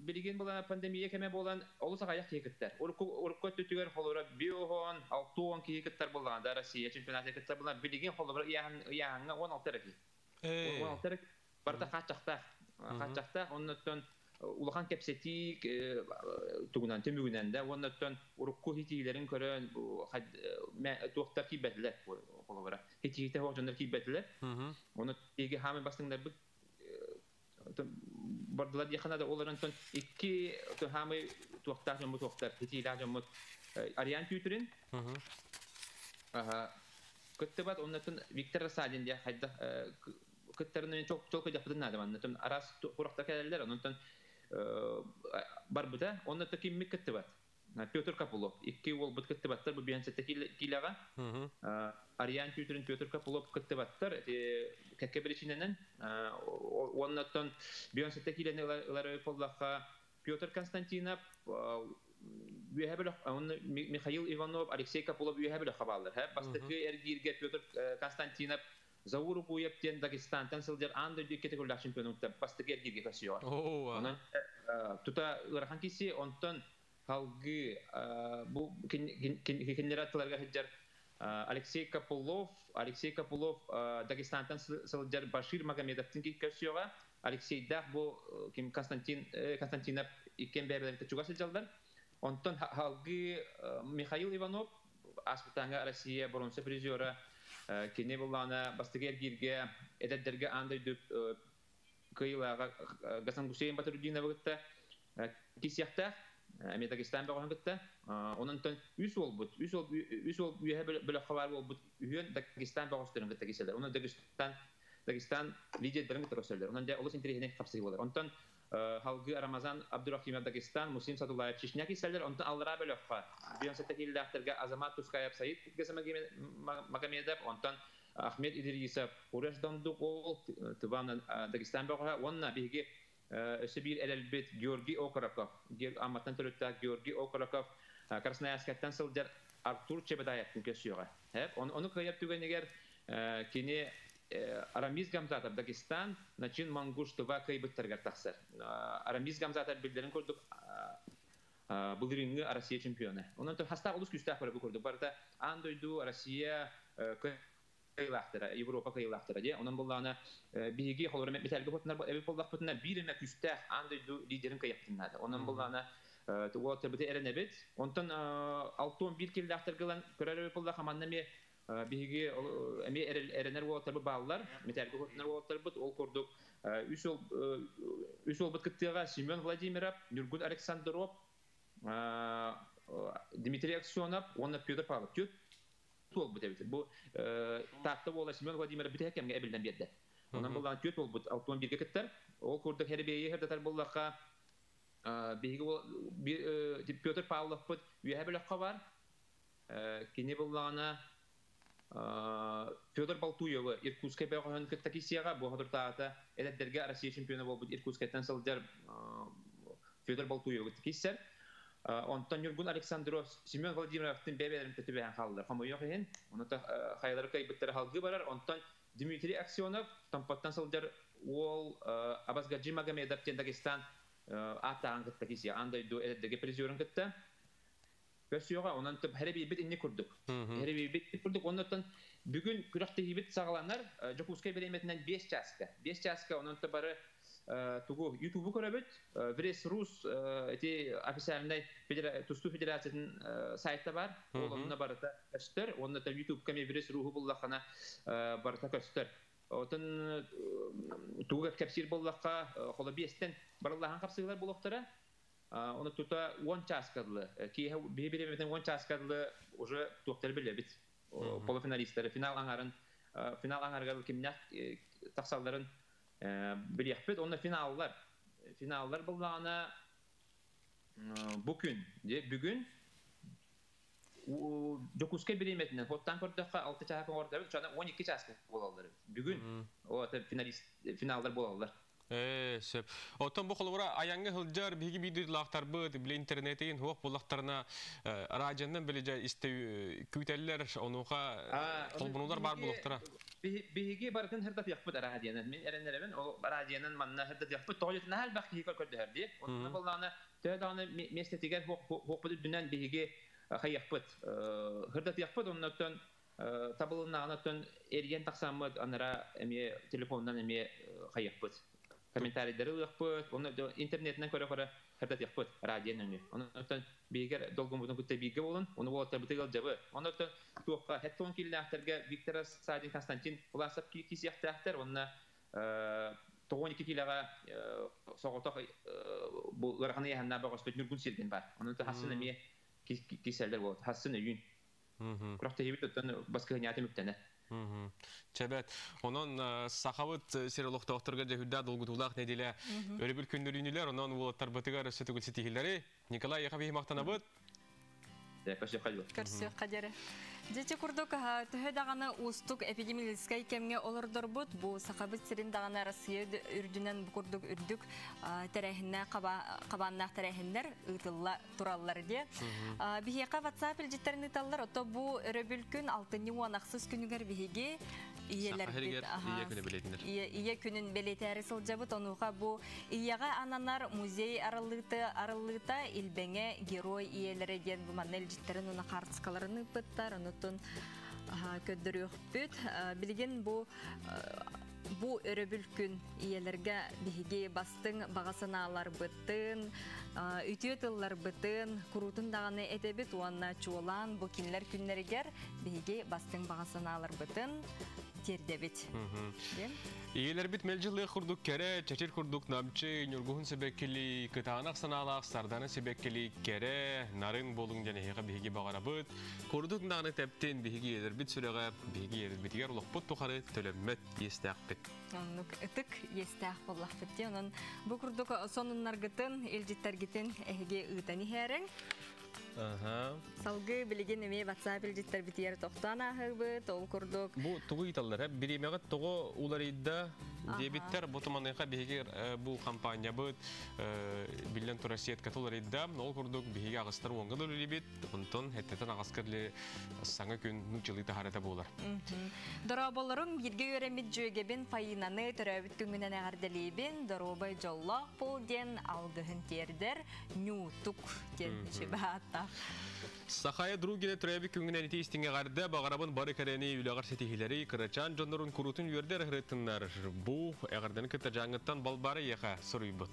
билген болан пандемия кеме болан олуса аяк кекеттер урукко түтүгөр холора биохон 6-10 кекеттер болган да Россия чемпионаты кекеттер болан билген холора яңга 16 раки 16 барта качакта оннан улахан кепсетик тугунан төмүгүнен да оннотон урукку хитилерин көрөн туактар кийбетилер колобара хитите хожондар кийбетилер оны теги хамы бастыңдар бу бардылар яханада оларантон икки хамы туактар жомут туактар хитилер жомут ариан түйтрин көттөбат оннотон Виктор Расалин дия хайда көттөрүнөн чок жапты надо оннотон арас куракта келелер оннотон барбыта оннотон кимми көттөбат Петр Капулов икки ол бут көттөбаттар бу бенсетте килага ариан түйтрин Петр Капулов көттөбаттар какке причиненен оннотон бенсетте киленелер поллаха Петр Константинов Михаил Иванов, Алексей Капулов юхабеле хабаллар. Бастыки эргирге Петр Константинов Зауру буяптен Дагестантан сылдер анда категория чемпионлукта бастыки эргирге касıyor. Онан тута ырхан киси онтон халгы бу генераторларга хаҗар Алексей Капулов Дагестантан сылдер Башир Магомедовтин касıyor. Алексей Дах бу ким Константинов икен берлерде чугасы жалдар. Онтон халгы Михаил Иванов аспытанга Россия бронза призера кене булана бастыгер гирге эдердерге андай деп кыйлага Гасан Гусейн Батырудинов гытта кисяхта ами Дагестан баган гытта онтон үс болбут үйе беле хабар болбут үйен Дагестан багыстырын гытта киселер. Оны Дагестан лидерлерин гытта онан да олус интересне капсый болар. Онтон халгы Рамазан Абдурахимов Дагестан, Муслим Садулаев Чечня киселер, онтон аллара белөкка. Бионсетте килдахтерге Азамат Тускаев Саид Магомедов, онтон Ахмед Идрисов, Уреш Дондукол, Тыван Дагестан бага, онна биги Сибир элелбет Георгий Окороков, Амматтан төлөттө Георгий Окороков, Красноярскаттан сылдер Артур Чебедаевтин көсүгө. Оны кыяп түгөнегер кини Арамиз Гамзатов Дагестан начин мангуш тыва кайбыттарга таксыр. Арамиз Гамзатов билдерин көрдүк. Бул ринги Россия чемпиону. Онун хаста улус күстак көрүп көрдүк. Барда андойду Россия кайлактыра, Европа кайлактыра де. Онун булланы биги холор металге хотнар эболдак хотна бирине күстак андойду лидерин каяптынады. Онун булланы туготер бите эренебит. Онтон алтон бир киллактыргылан көрөр эболдак хаманнами биги эми эренер болотор баллар металге хотнар болотор бут ол көрдүк. Үсөл быткыттыга Семен Владимиров, Нургул Александров, Дмитрий Аксенов, онна Петр Павлов. Тют тол бут эбит. Бу татты бола Семен Владимиров бите кемге эбилден берди. Онан булган тют бол бут алтон бирге кеттер. Ол көрдүк хербейе хердатар боллакка биги Петр Павлов бут үйәбеләккә бар. Кини булганы Федор Балтуева Иркутская бәгән кеттакисиягә бу хәдәртә эдәргә Россия чемпионы булып Иркутскайдан сылдыр Федор Балтуева киссер. Онтон Нургул Александров, Семен Владимировтың бәбеләрен төтүбән халдыр. Һәм югын, оны та хайлар кайбыттыр халгы барар. Онтон Дмитрий Аксенов тампаттан сылдыр ол Абазгаджи Магомедов Дагестан атаан кеттакисия андай ду эдәргә призерын кетте. Көсүгө онан төп хәрби бит инне күрдүк. Хәрби бит күрдүк. Оннан бүгүн күрәктә бит сагаланар Жокускай береметнән 5 часка. 5 часка онан төп бары тугу YouTube көрөбөт. Врес рус эти официальный Тусту федерациянын сайты бар. Олонна барыта өстөр. Онда да YouTube кеме Врес руху буллакана барыта көстөр. Отын тугу капсир буллакка холо 5тен барылган капсырлар булактыра. Оны тута 10 часкадлы. Ки бебереметен 10 часкадлы уже токтор билебит. Полуфиналисттер финал аңарга кимнак таксалдарын билеппет. Оны финаллар булганы бүгүн Жокускай береметинен хоттан көрдөккө 6 часка ордабы, жана 12 часка болалар. Бүгүн о финалдар болалар. Сеп. Отон бу холора аянга хылжар биги бидир лахтар бу биле интернетин хок булактарына радиондан биле исте күтеллер онуга толбунулар бар булактара. Биги баркын хырдап якпыт радиондан. Мен эренеребен о радиондан манна хырдап якпыт тойлутна хал бак хикер көрдөрди. Онун булганы төданы местетигер хок бу дүнөн биги хайякпыт. Хырдап якпыт оннотон табылына анатон эрген таксамыт анара эме телефондан эме хайякпыт. комментарийлері ұлықпыт, оны интернетінен көрі хәрдат яқпыт, радиен өне. Онықтан бейгер долгын бұдың күтті бейге болын, оны болатта бұтығыл жабы. Онықтан туаққа хәттон келін ақтарға Виктор Садин Константин ұласып кейсі яқты ақтар, онына 12 килаға соғылтақ ұрғаны яғанна бағаспет нүргін селген бар. Онықтан хасын әме кейсәлдер болады, хасын өйін. Құрақты ебет өттен басқа ғынияты мүктені. Чәбәт, онын сақавыт серіліқті оқтырға жәхүдда долгутулақ неделі өребіл күндірінілер, онын олаттар бұтығар сөтігіл сетігілері. Николай, яқа бейі мақтана бұд? Көрсі қадері. Дети курдук төһө даганы устук эпидемиологический кемге олордор бут бу сакабыт сирин даганы Россия үрдүнөн курдук үрдүк терехинне кабаннак терехиндер ытылла тураллар де. Бихека WhatsApp илжиттерин ыталлар ото бу өрөбүлкүн 6 аксыз күнүгөр биһиги иелер ие күнүн белетери сылжабыт онуга бу ияга ананар музей арылыта илбеңе герой иелери ден бу манел життерин уна картскаларын ыппыттар онутун көддөрүөкпүт билген бу өрөбүлкүн иелерге биһиги бастың багасынаалар быттын үтүөтыллар бытын курутун даганы этебит уанна чуолан бу кинлер күннеригер биһиги бастың багасынаалар бытын тердебит. Иелер бит мелжилы курдук кере, чачир курдук намчы, нюргухун себеккели, кытаанак санаалак, сарданы себеккели кере, нарын болуң жане хега биһиги багарабыт. Курдук наганы тептен биһиги иелер бит сүрөгө, биһиги иелер битигер улукпут тухары төлөммөт естакпыт. Онук ытык естак боллакпыт де, онун бу курдук сонуннаргытын, элжиттергитин эһиги ытани херен. Салгы билеген эме WhatsApp илжиттер битиер токтан ахыбыт, ол курдук. Бу тугу италлар, биремеге тугу уларыйда дебиттер ботоманайга биһиги бу компания быт билен турасиет катуларыйда, ол курдук биһиги агыстар оңгы дөлүбит, онтон хеттен агаскерле саңа күн нучылы тахарата булар. Дороболорун бирге өремит жөгебин файынаны төрөбүт күнгүнөн агарделибин, доробай жоллок бул ден алгыһын тердер, нютук ден чебата. Сахая другине төрөбүт күнгүнөн итистинге гарды багарабын бары керени үлөгөр сетихилери кырачан жонорун курутун үрдер хырыттындар. Бу эгардын кытта жаңыттан балбары яка сурыйбыт.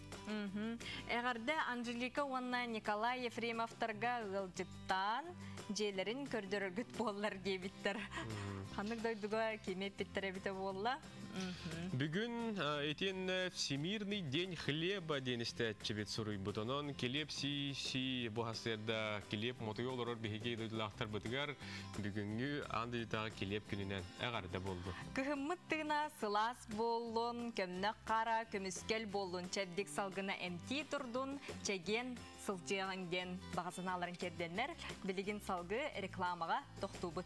Эгарда Анжелика Уанна Николай Ефремовтарга ылжыттан жээлерин көрдөрөргүт боллар дебиттер. Хандык дойдуга кемеп биттеребите болла. Бүгүн этен Всемирный день хлеба денисте чебет сурыйбыт. Онон келеп си бухасерда келеп мотоёлорор биһиги дойдулактар бытыгар бүгүнгү андыйтагы келеп күнүнөн эгарда болду. Кыһыммыттыгына сылас боллун, көмнөк кара, көмүскел боллун, чебдик салгына эмти турдун, чеген сылжыган ден багасыналарын керденнер, билигин салгы рекламага токтубут.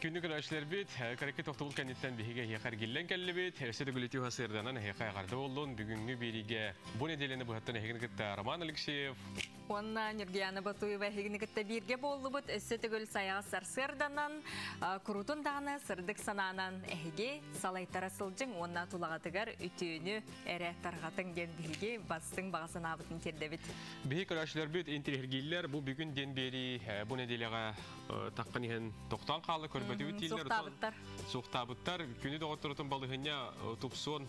күнні көрәшілер бет, қарекет оқтығыл кәнеттен бігеге хеқар келен кәлі бет, әрседі гүлетеу хасырданан хеқа ағарды болуын бүгінгі береге бұл неделені бұғаттан әйгін кітті Роман Алексеев. Онна Нюргияна Батуева хегин кітті бірге болу бұд, өсі түгіл саяға сарсырданан, күрутын дағаны сырдық сананан әйге салайтара сылжың, онна тулағатығар үтіні әрі тарғатын ген біге бастың бағасын абытын керді бет. Бігі көрәшілер бет, интерергейлер бұл бүгін ден бері бұл неделеға таққан еген тоқтан қалы көрбәді өтейлер. Соқтабыттар. Күні доғыттырытын балығыня тұпсон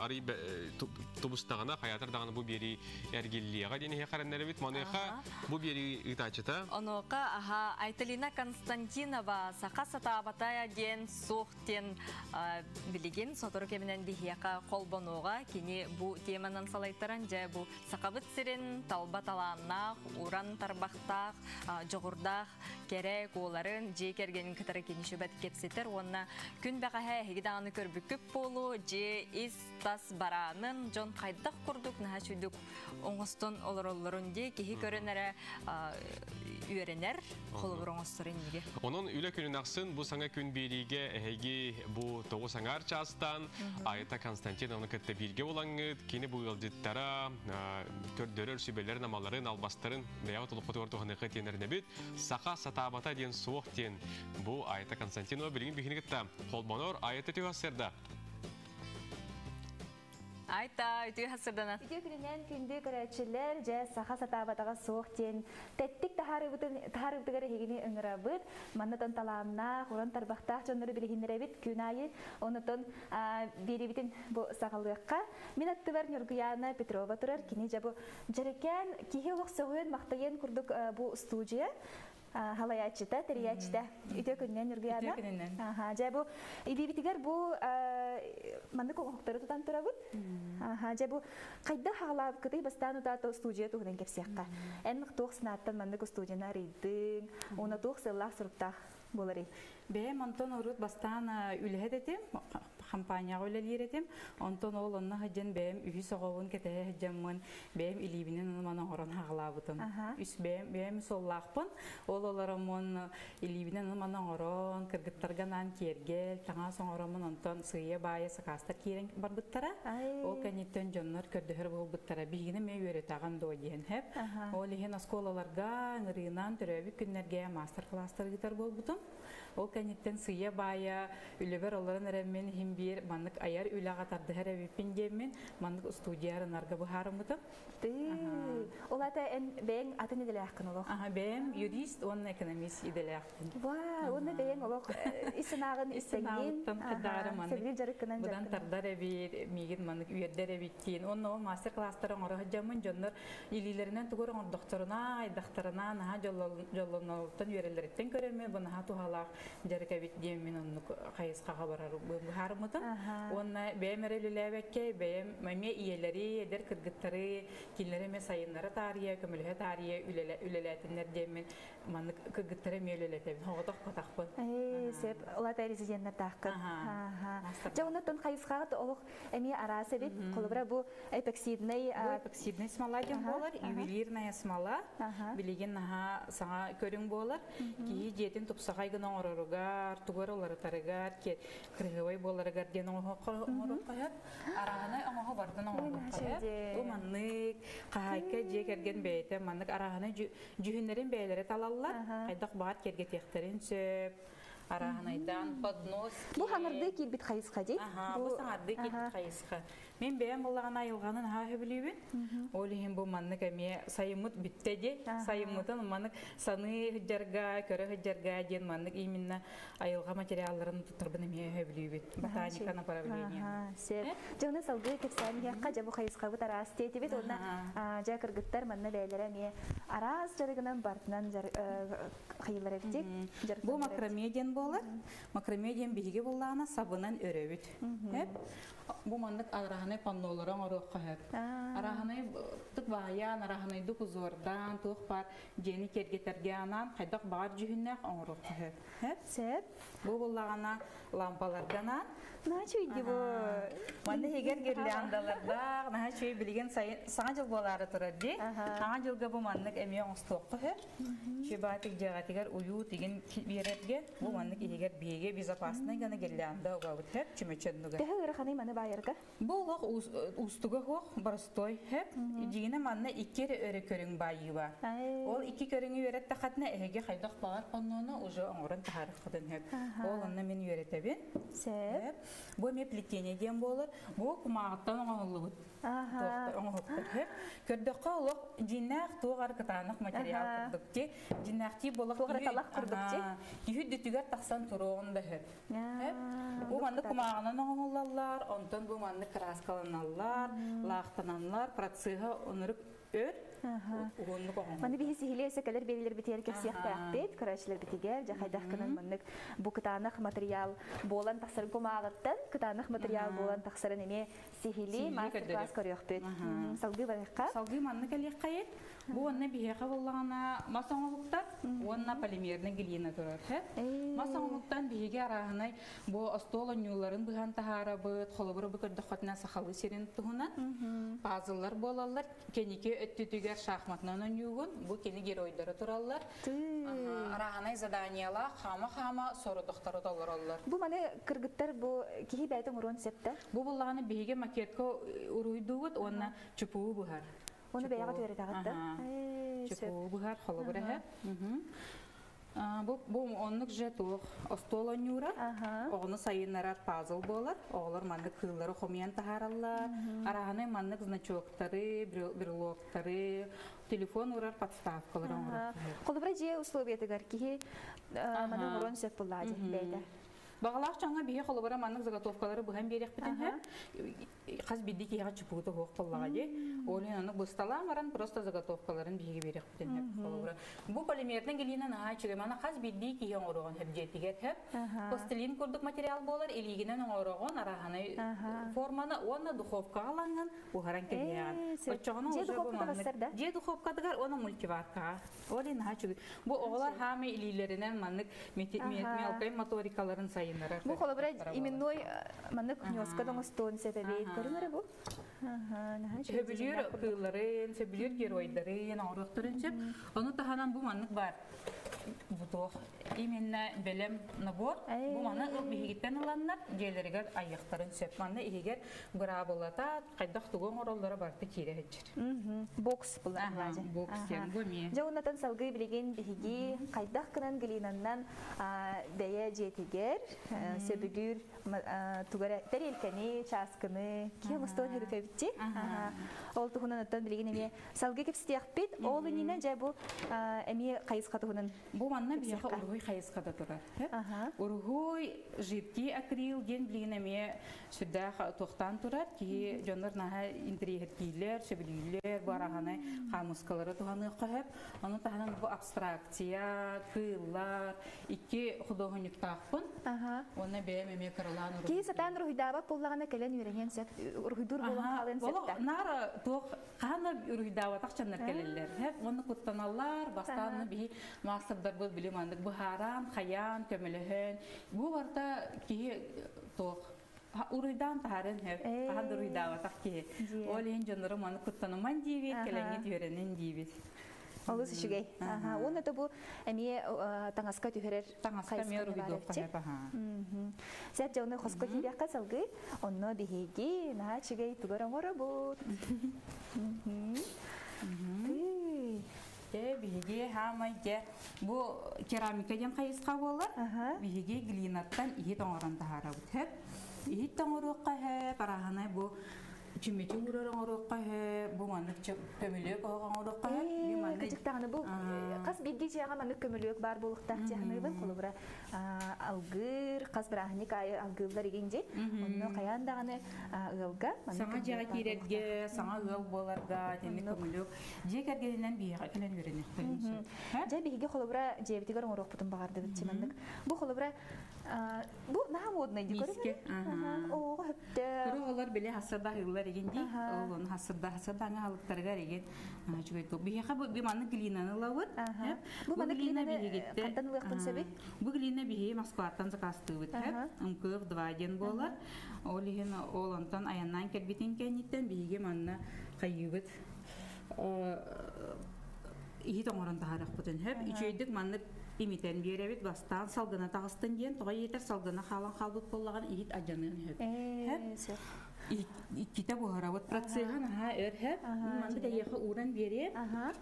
арый тұбыстағына, қаятыр дағаны бұл бері әргеллеға дені хеқарынлары бет. Манеха бұл бері ұтачыта? Оноқа, Айталина Константинова сақа сатабатая ден соқтен білеген сотыры кемінен бігеқа қолбануға кені бұл теманан салайттаран жа бұл сақабыт сірін талбат аланнақ, уран тарбақтақ, жоғырдақ, керек оларын же кергенін кітары кені шөбәт кепсетер. Онна күн бәғаға әйгідағаны көрбікіп болу, же ис тас баранын жон қайдақ құрдық, наға шүйдік оңыстын олар-оларын де кехи көрінәрі үйеренер, қолы бір оңыстырын неге. Оның үлі күнін ақсын, бұл саңа күн береге әйге бұл тоғы саңар частан, Айта Константиновны кітті берге олаңыз, кені бұл ғылдеттара, көрдөрер сүбелерін, амаларын, албастарын, бәяу тұлық құты ортуғаны қытенеріне бет, сақа сатабата ден суық ден бұл Айта Константинова білген бігіні кітті. Қолбанор Айта түйасырда. Айта, үтігі хасырдана. Үтігі күнінен күнді көрәтшілер жә сақа сатабатаға соқ ден. Тәттік тахарыбдығары хегіне үңірабыд. Маннытын таламна, құран тарбақтақ жонлары білігіндеребіт күн айы. Онытын беребітін бұл сағалыққа. Мен атты бар Нюргияна Петрова тұрар. Кені жа бұл жарекен кейі олық соғын мақтайын күрдік бұл студия. Халаячыта, териячыта. Үтігі күнінен Нюргияна. Үтігі күнінен. Жа бұл ибибитігер бұл манны коңоқтары тұтан тұрабыд. Жа бұл қайда хағалап күтей бастан ұтаты студия тұғынан кепсияққа. Әнмік тоқ сынаттан манны ко студияна рейдің, оны тоқ сыллақ сұрыптақ болары. Бәйім Антон Орут бастан үліхет етем, компанияға өлелер етем. Антон ол онына ғыджан бәйім үйі соғауын кетәе ғыджанмын, бәйім илибінен ұныманы орын хағалабытын. Үс бәйім соллақпын, ол оларымын илибінен ұныманы орын, кіргіттарганан кергел, таңа соң орымын Антон сүйе байы сықастар керен бар бұттара. Ол кәнеттен жонлар көрдіғір бұл бұттара. Бігіні мен өретаған дойден хеп. Ол еген осколаларға, ңырынан түрәбі күннерге мастер-кластар гитар бол бұтын. Ол кәнеттен сүйе бая үлебер оларын әрәммен химбир маннык аяр үләға тарды әрәбіппен деммен маннык студиярын арғы бұхарым бұтым. Ол ата бәйін атын еделі ақын олық? Бәйін юрист, оның экономист еделі ақын. Оны бәйін олық исынағын істегін, сәбілі жарықынан бұдан тардар әбір, мегін маннык үйердер әбіттен. Оның ол мастер-кластарын орығы жамын жонлар илилерінен тұғыр ордықтарына, айдақтарына, наға жолланолықтан үйерелереттен көрерме, бұнаға туғалақ жарық әбіт деммен оның қайысқаға барар бұхарым ұтын. Оны бәйім әреліләбәкке, бәйім мәме иелері, әдер кіргіттары, келінлеріме сайынлары тария, көмілігі тария, үлеләтінлер деммен манны кіргіттары ме үлеләтәбін, оғытық патақпын. Сеп, олата резиденттер таққын. Жа онытын қайысқағыт олық әме арасы бет, қолыбыра бұл эпексидный... Эпексидный смала дем болар, ювелирная смала, білеген саңа көрің болар. Кейі жетін тұпсағай гынан орырығар, тұғыр олары тарығар, кірғывай боларығар ден оңығы қойат. Арағынай оңығы бардың оңығы қойат. Бұл маннык, қайқа жек әрген бәйті, маннык арағынай жүхінлерін бәйлері талалылар. Қайдақ бағат керге тектерін сөп. Арағынайдан, поднос... Бұл хаңырды келбет қайысқа дей? Бұл саңырды келбет қайысқа. Мен бәйім болағын айылғанын ағы білуін. Олығын бұл манны кәме сайымыт бүттәде. Сайымытын маннык саны ғыджарға, көрі ғыджарға ден маннык именно айылға материалларын тұттырбын әме білуін. Ботаниканы пара білуін. Жоғны салғы кепсән яққа жабу қайысқа бұт арас тейті бет. Онна жа кіргіттар манны бәйлері әме арас жарығынан бартынан қайылар әбітек. Бұл макромедиан болар. Макромедиан бігі болағына сабынан өрөбіт. Бұл маннык арағына араханай паннолорон орокка хеп. Араханай тык баян, араханай ду кузордан, тух бар жени кергетерге анан кайдак бар жүһүннәк орокка хеп. Хеп? Сеп. Бу буллагана лампалардан Начуйди бу. Манда егер гирландаларда, начуй билген саңа жыл болары турады. Саңа жылга бу маннык эмиң остокку хеп. Чебатик жагатигер уют деген беретге, бу маннык егер биеге безопасный гана гирланда угабыт хеп, чүмөчөндүгө. Тэхэ ыраханы маны байырга. Бу лох устуга хох барстой хеп. Жигине манна иккер өрө көрүң байыба. Ол икки көрүңү өретте хатна эге хайдак бар коннону уже оңорон тарыхтын хеп. Ол анна мен өретебин. Сеп. Бу ме плетение дем болор. Бу кумагаттан оңолубут. Оңолуптар хеп. Көрдөккө лох жиннак тугар кытанак материал кырдык ки, жиннакти болок туграталак кырдык ки. Юһүддүтүгөр таксан туругунда хеп. Хеп. Бу манды кумагынан оңолалар, онтон бу манды краскаланалар, лактананлар, процессы онурук өр. Маны бихи сихилесе келер белилер битер кепсияхта бит, карачлар битигер, жахайдахкынан маннык бу кытанак материал болан таксыр кумагаттан, кытанак материал болан таксырын эме сихили мастер-класс көрөкпөт. Салгы баракка. Салгы манны келеккайет. Бу онна бихеха боллагана масаңлыктар, онна полимерный глина турар. Масаңлыктан биге араханай бу остолонюларын быган тахарабыт, холобур бу көрдөккатна сахалы серин тугунан. Пазыллар болалар, кенике өттүтүгөр шахматнан ойнугун, бу кени геройдары тураллар. Араханай заданиялар хама-хама сорудуктары толороллар. Бу маны кыргыттар бу кихи байтын урон септе. Бу буллаганы биге макетка уруйдугут, онна чупуу бухар. Оны бәяға төрет ағытты? Чепу бұғар қолы бұры. Бұл онлық жет остол ойнура. Оғыны сайынарар пазыл болар. Оғылар маңдық қыллары қомиян тағаралар. Арағаны маңдық значоктары, брелоктары, телефон ұрар подставкалары ұрар. Қолы бұра же условиятығар кейі маңдық ұрон сөп бұлады бәйді? Бағалақ жаңа бейе қолы бұра маңдық заготовкалары бұған берек бітін. Қаз бидді кейға чүпуыты хоқ болаға де. Олен анық бұстала маран просто заготовкаларын бейге берек бітін. Бұл полимердің келінен ағай мана қаз бидді кейге оңырған жетігер. Пластилин көрдік материал болар, елігінен оңырған арағаны форманы онна духовка аланған бұғаран келген. Же духовкадығар оны мультиварка. Олен ағай бұл оғылар хаме елілерінен маңдық мелкай моторикаларын сайынлары. Бұл қолы бұра именной маңдық нёскадан ұстуын сәбәбейт көрінері бұл? Сөбілер қылларын, сөбілер геройдарын, ауырықтарын сөп. Оны таханан бұл маңдық бар. Бұтоқ именно бәлем набор. Бұл маңдық бігеттен ұланнар, желерігер аяқтарын сөп. Маңдық егер бұра болата, қайдақ тұғын оралдары барды кейді әджір. Бокс бұл әңләжі. Бокс ен, бұме. Жауынатын салғы білеген бігі қайдақ кынан гілинаннан бәйе жетігер, сөбілер тугара тәрелкәне, часкыны, кем ұстуын хөріфе бітті. Ол тұғынан ұттан білеген әме салғы кепсітеяқ бет, ол үнінен жай бұл әме қайысқа тұғынан. Бұл манна бияқа ұрғой қайысқа да тұрар. Ұрғой жидки акрил ген білеген әме сүрдәқ тоқтан тұрар, ки жонлар наға интерьер кейлер, сөбілейлер, барағаны қамысқалары тұғаны қағып. Оның тағынан бұл абстракция, қыллар, икі құдоғынықтақпын. Оны бәйім әме қырылан ұрғой. Ки сатан ұрғыдабат болағына кәлен үйренген сөп, ұрғыдыр болан қалын сөпті. Нара тоқ қаны ұрғыдабат ақчанлар кәлелер. Оны құттаналар, бастаны бей мақсырдар бұл білім андық. Бұхаран, қаян, көміліхін. Бұл барда кейі тоқ ұрғыдан тағарын қағады ұрғыдабат ақ кейі. Ол ең жонларым аны құттаныман дейбет, кәләңет үйренен дейбет. Олыс үшігей. Оны да бұл әме таңасқа түйерер қайысқаны бар әпте. Сәт жауны қосқа кейбеққа салғы, оны бігеге наға чігей тұғырын ғора бұд. Бігеге хамайге бұл керамика ден қайысқа болар. Бігеге глинаттан ие тоңырын тағара бұд. Ие тоңыры қағып, арағанай бұл Чүмметі ұрарың ұрыққа бұл маңдық көмілік оған ұрыққа Күтіктағыны бұл қас бедде жеға маңдық көмілік бар болуқтақ жағыны бұл қолы бұра алғыр, қас бір ағынек алғылдар егенде оны қаяндағыны ұғылға Саңа жеға керерге, саңа ұғыл боларға тені көмілік Жек әргеденен бейеға келен өрінек Жа биһиге холобра жебитигер оңорох бутун багарды битчиманнык. Бу холобра бу наха модный ди көрүмүн. О, хөптө. Олар биле хасырда хыллар эгенди. Олон хасырда аңа халыктарга эген. Чугайто биһига бу манны глинаны лавыт. Бу манны глинаны кантан лыктын себеп? Бу глина биһи Москвадан закастыбыт. Ымкып 2 ден болар. Олиген олонтан аяннан келбитин кенниттен биһиге манны кайыбыт. Ихит оңорон тахарак бутун хеп. Үчөйдүк манны имитен беребит бастан салгына тагыстын ден тога етер салгына халан халбыт боллаган ихит ажанын хеп. Икките бухаравыт процехан өр хеп. Манны даяха уран бере.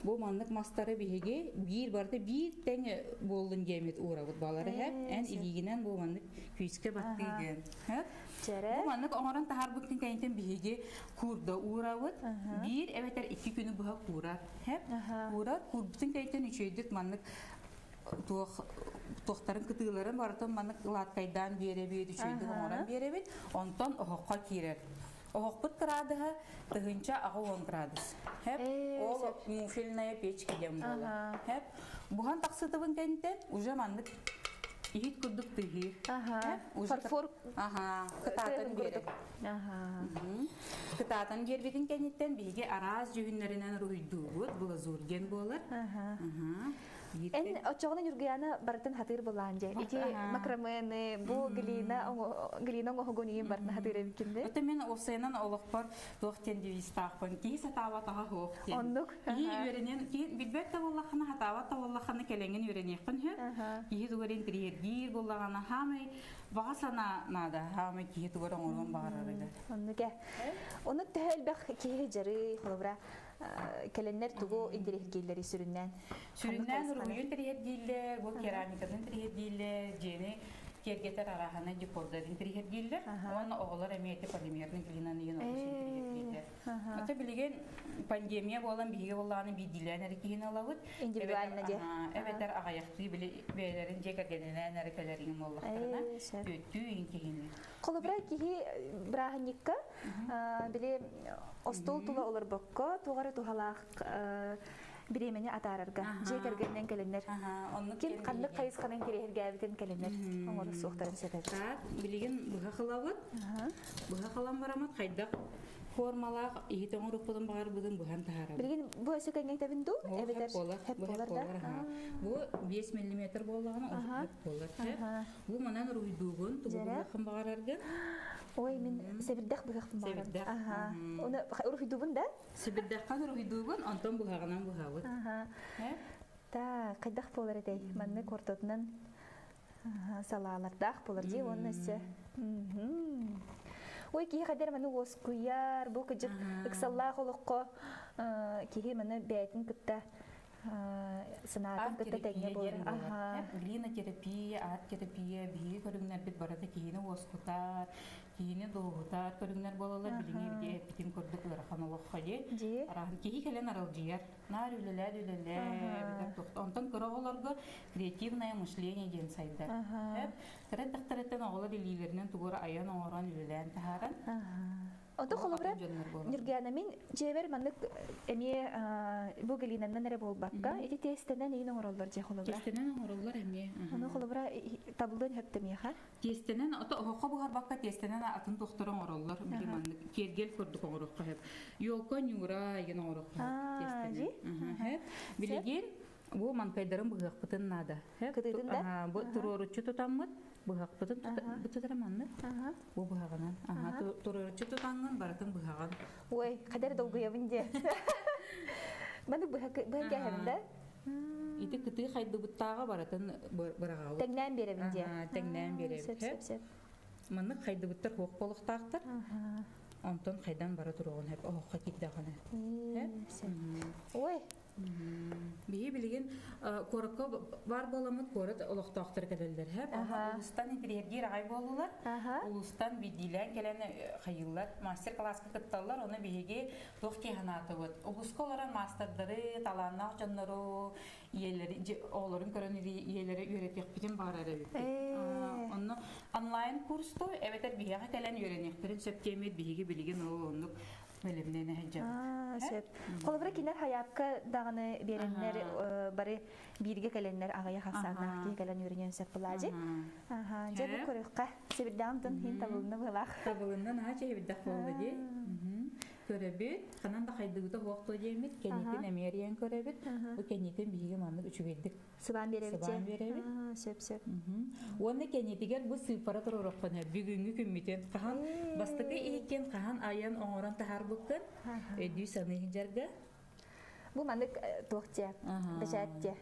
Бу маннык мастары биһиге бир барды бир тең болдун жемит уравыт балары хеп. Эн илигинен бу маннык күйске баттыгын хеп. Бу маннык оңорон тахарбыттын кайынтен биһиге курда уравыт. Бир эветер 2 күнү буга курар хеп. Курар курбуттун кайынтен үчөйдүк маннык тохтарын кытыыларын бартын маннык латкайдан беребит үчөйдүк оңорон беребит. Онтон охокка кирер. Охокпут градыга тыгынча ага 10 градус. Хеп. Ол муфельная печка дем бола. Хеп. Буган таксытыбын кайынтен уже маннык ихит курдук тыгыр. Фарфор. Кытатын берет. Кытатын бербитин кенеттен биге араз жүгүннөрүнөн руйдугут, була зурген болар. En очогон юргяна бартын хатыр буланже. Ити макрамены, бу глина огонийин бартын хатыр бикинде. Өтө мен осенан олокпор доктен дивистакпын. Ки сатава тага хок. Ондук. Ки үйренен, ки билбек табыллахына хатава табыллахына келенген үйренекпин хе. Ки дугерен триергир буллагана хамы багасана нада хамы ки дугерен орон багарыгы. Ондук. Оны тәһелбек ки жары холобра kelenler tuğu indirihgilleri süründen. Süründen ruhun indirihgiller, bu keramikadan indirihgiller, jeni kergeter arahana jipordan indirihgiller. Onu oğullar emniyeti polimerin glinanı yine indirihgiller. Hatta bilgen pandemiya bolan bihi bolanı bir dilener ki yine alavut. İndividualına je. Evet ağayaktı bile beylerin jeka gelenen hareketlerin mollaklarına ötü inkihini. Kolubra ki brahanikka bile Остол тула олар бокко, тугары тухалак биремени атарарга. Жекергенден келенер. Ким кандык кайысканын керегерге битен келенер. Оңор суктарын сетет. Билеген буга кылабыт. Буга кылам барамат кайдак формалак ийит оңор укпудун багар будун буган тахара. Билеген бу өсө кенген табинду, эбетер хеп болар да. Бу 5 мм болганы ошо болар. Бу манан руйдугун тугуга кым багарарга. Ой, мен себирдек бугактым бар. Себирдек. Оны рухидубун да? Себирдеккан рухидубун, антон бугагынан бугабыт. Та, кайдак болар эдей. Манны кортотунан салаалардак болар дей, onun эсе. Ой, кии кадер маны оскуяр, бу кыжык ыксаллаах олокко кии маны бәйтин кытта санаатын кытта тәңе болар. Глинотерапия, арт-терапия, бии көрүңнөр бит барата киини оскутар, киини доогутар көрүңнөр болалар, билиңе биде битин көрдүк ырахан олокко же. Арахан кии келен аралжыяр. Нар үлелер, онтон көрөголорго креативное мышление ден сайдар. Тараттактараттан оголор илилеринен тугура аян оңорон үлелен тахаран. Онто холобра ниргана мен жебер мандык эме бу глинанан эре болбакка эти тестенен ийин оңороллор же холобра. Тестенен оңороллор эме. Аны холобра табылдын хөптемеха. Тестенен ото хокко бугар бакка тестенен атын тохторон оңороллор били мандык кергел көрдүк оңорокко хеп. Йолко нюра еген оңорокко тестенен. Билеген бу манкайдарын бугакпытын нада. Бу туроручу тутаммыт бугакпытын бутараманны. Бу бугагынан. Туроручу тутанган баратын бугаган. Ой, кадар долгуябын же. Маны бугага хемда. Ити кыты кайды буттага баратын барагабы. Теңнен беребин же. Теңнен беребин. Маны кайды буттар хок болуктактар. Онтон кайдан бара турган хеп окка китдаганы. Ой, бии билген коракка бар боламыт корат олоктоктор келелдер хеп. Улустан интерьергер ай болулар. Улустан бидилен келен хайыллар мастер класска кытталар, оны биге тохти ханаты бут. Улусколаран мастerdары, таланнак жоннору, иелери, олорун көрөн иелери үйрөтөк битин бар эле. Онно онлайн курсту эветер биге келен үйрөнөктөрүн сөптемет биге билген ол Бөлümlerine hecem. Söp. Kolabra kinler hayapka dağını berenler bari birge gelenler ağaya hasarnak ki gelen yürüyen söp bulaji. Aha. Cebu korukka sebirdandan hin tabuluna bulaq. Tabulundan ha çevirdak oldu di. Körebit, kanan da kaydıgıda hoqto jemit, kenyetin emeriyen körebit. Bu kenyetin bihi manlık üçü verdik. Sıban berevit. Sıban berevit. Söp. Onu kenyetiger bu sıfara tororokkan hep bugünkü kümmiten kahan bastıkı iken kahan ayan oğran tahar bukkan. Ödü sanı hincerga. Bu manlık tohça. Beşatça.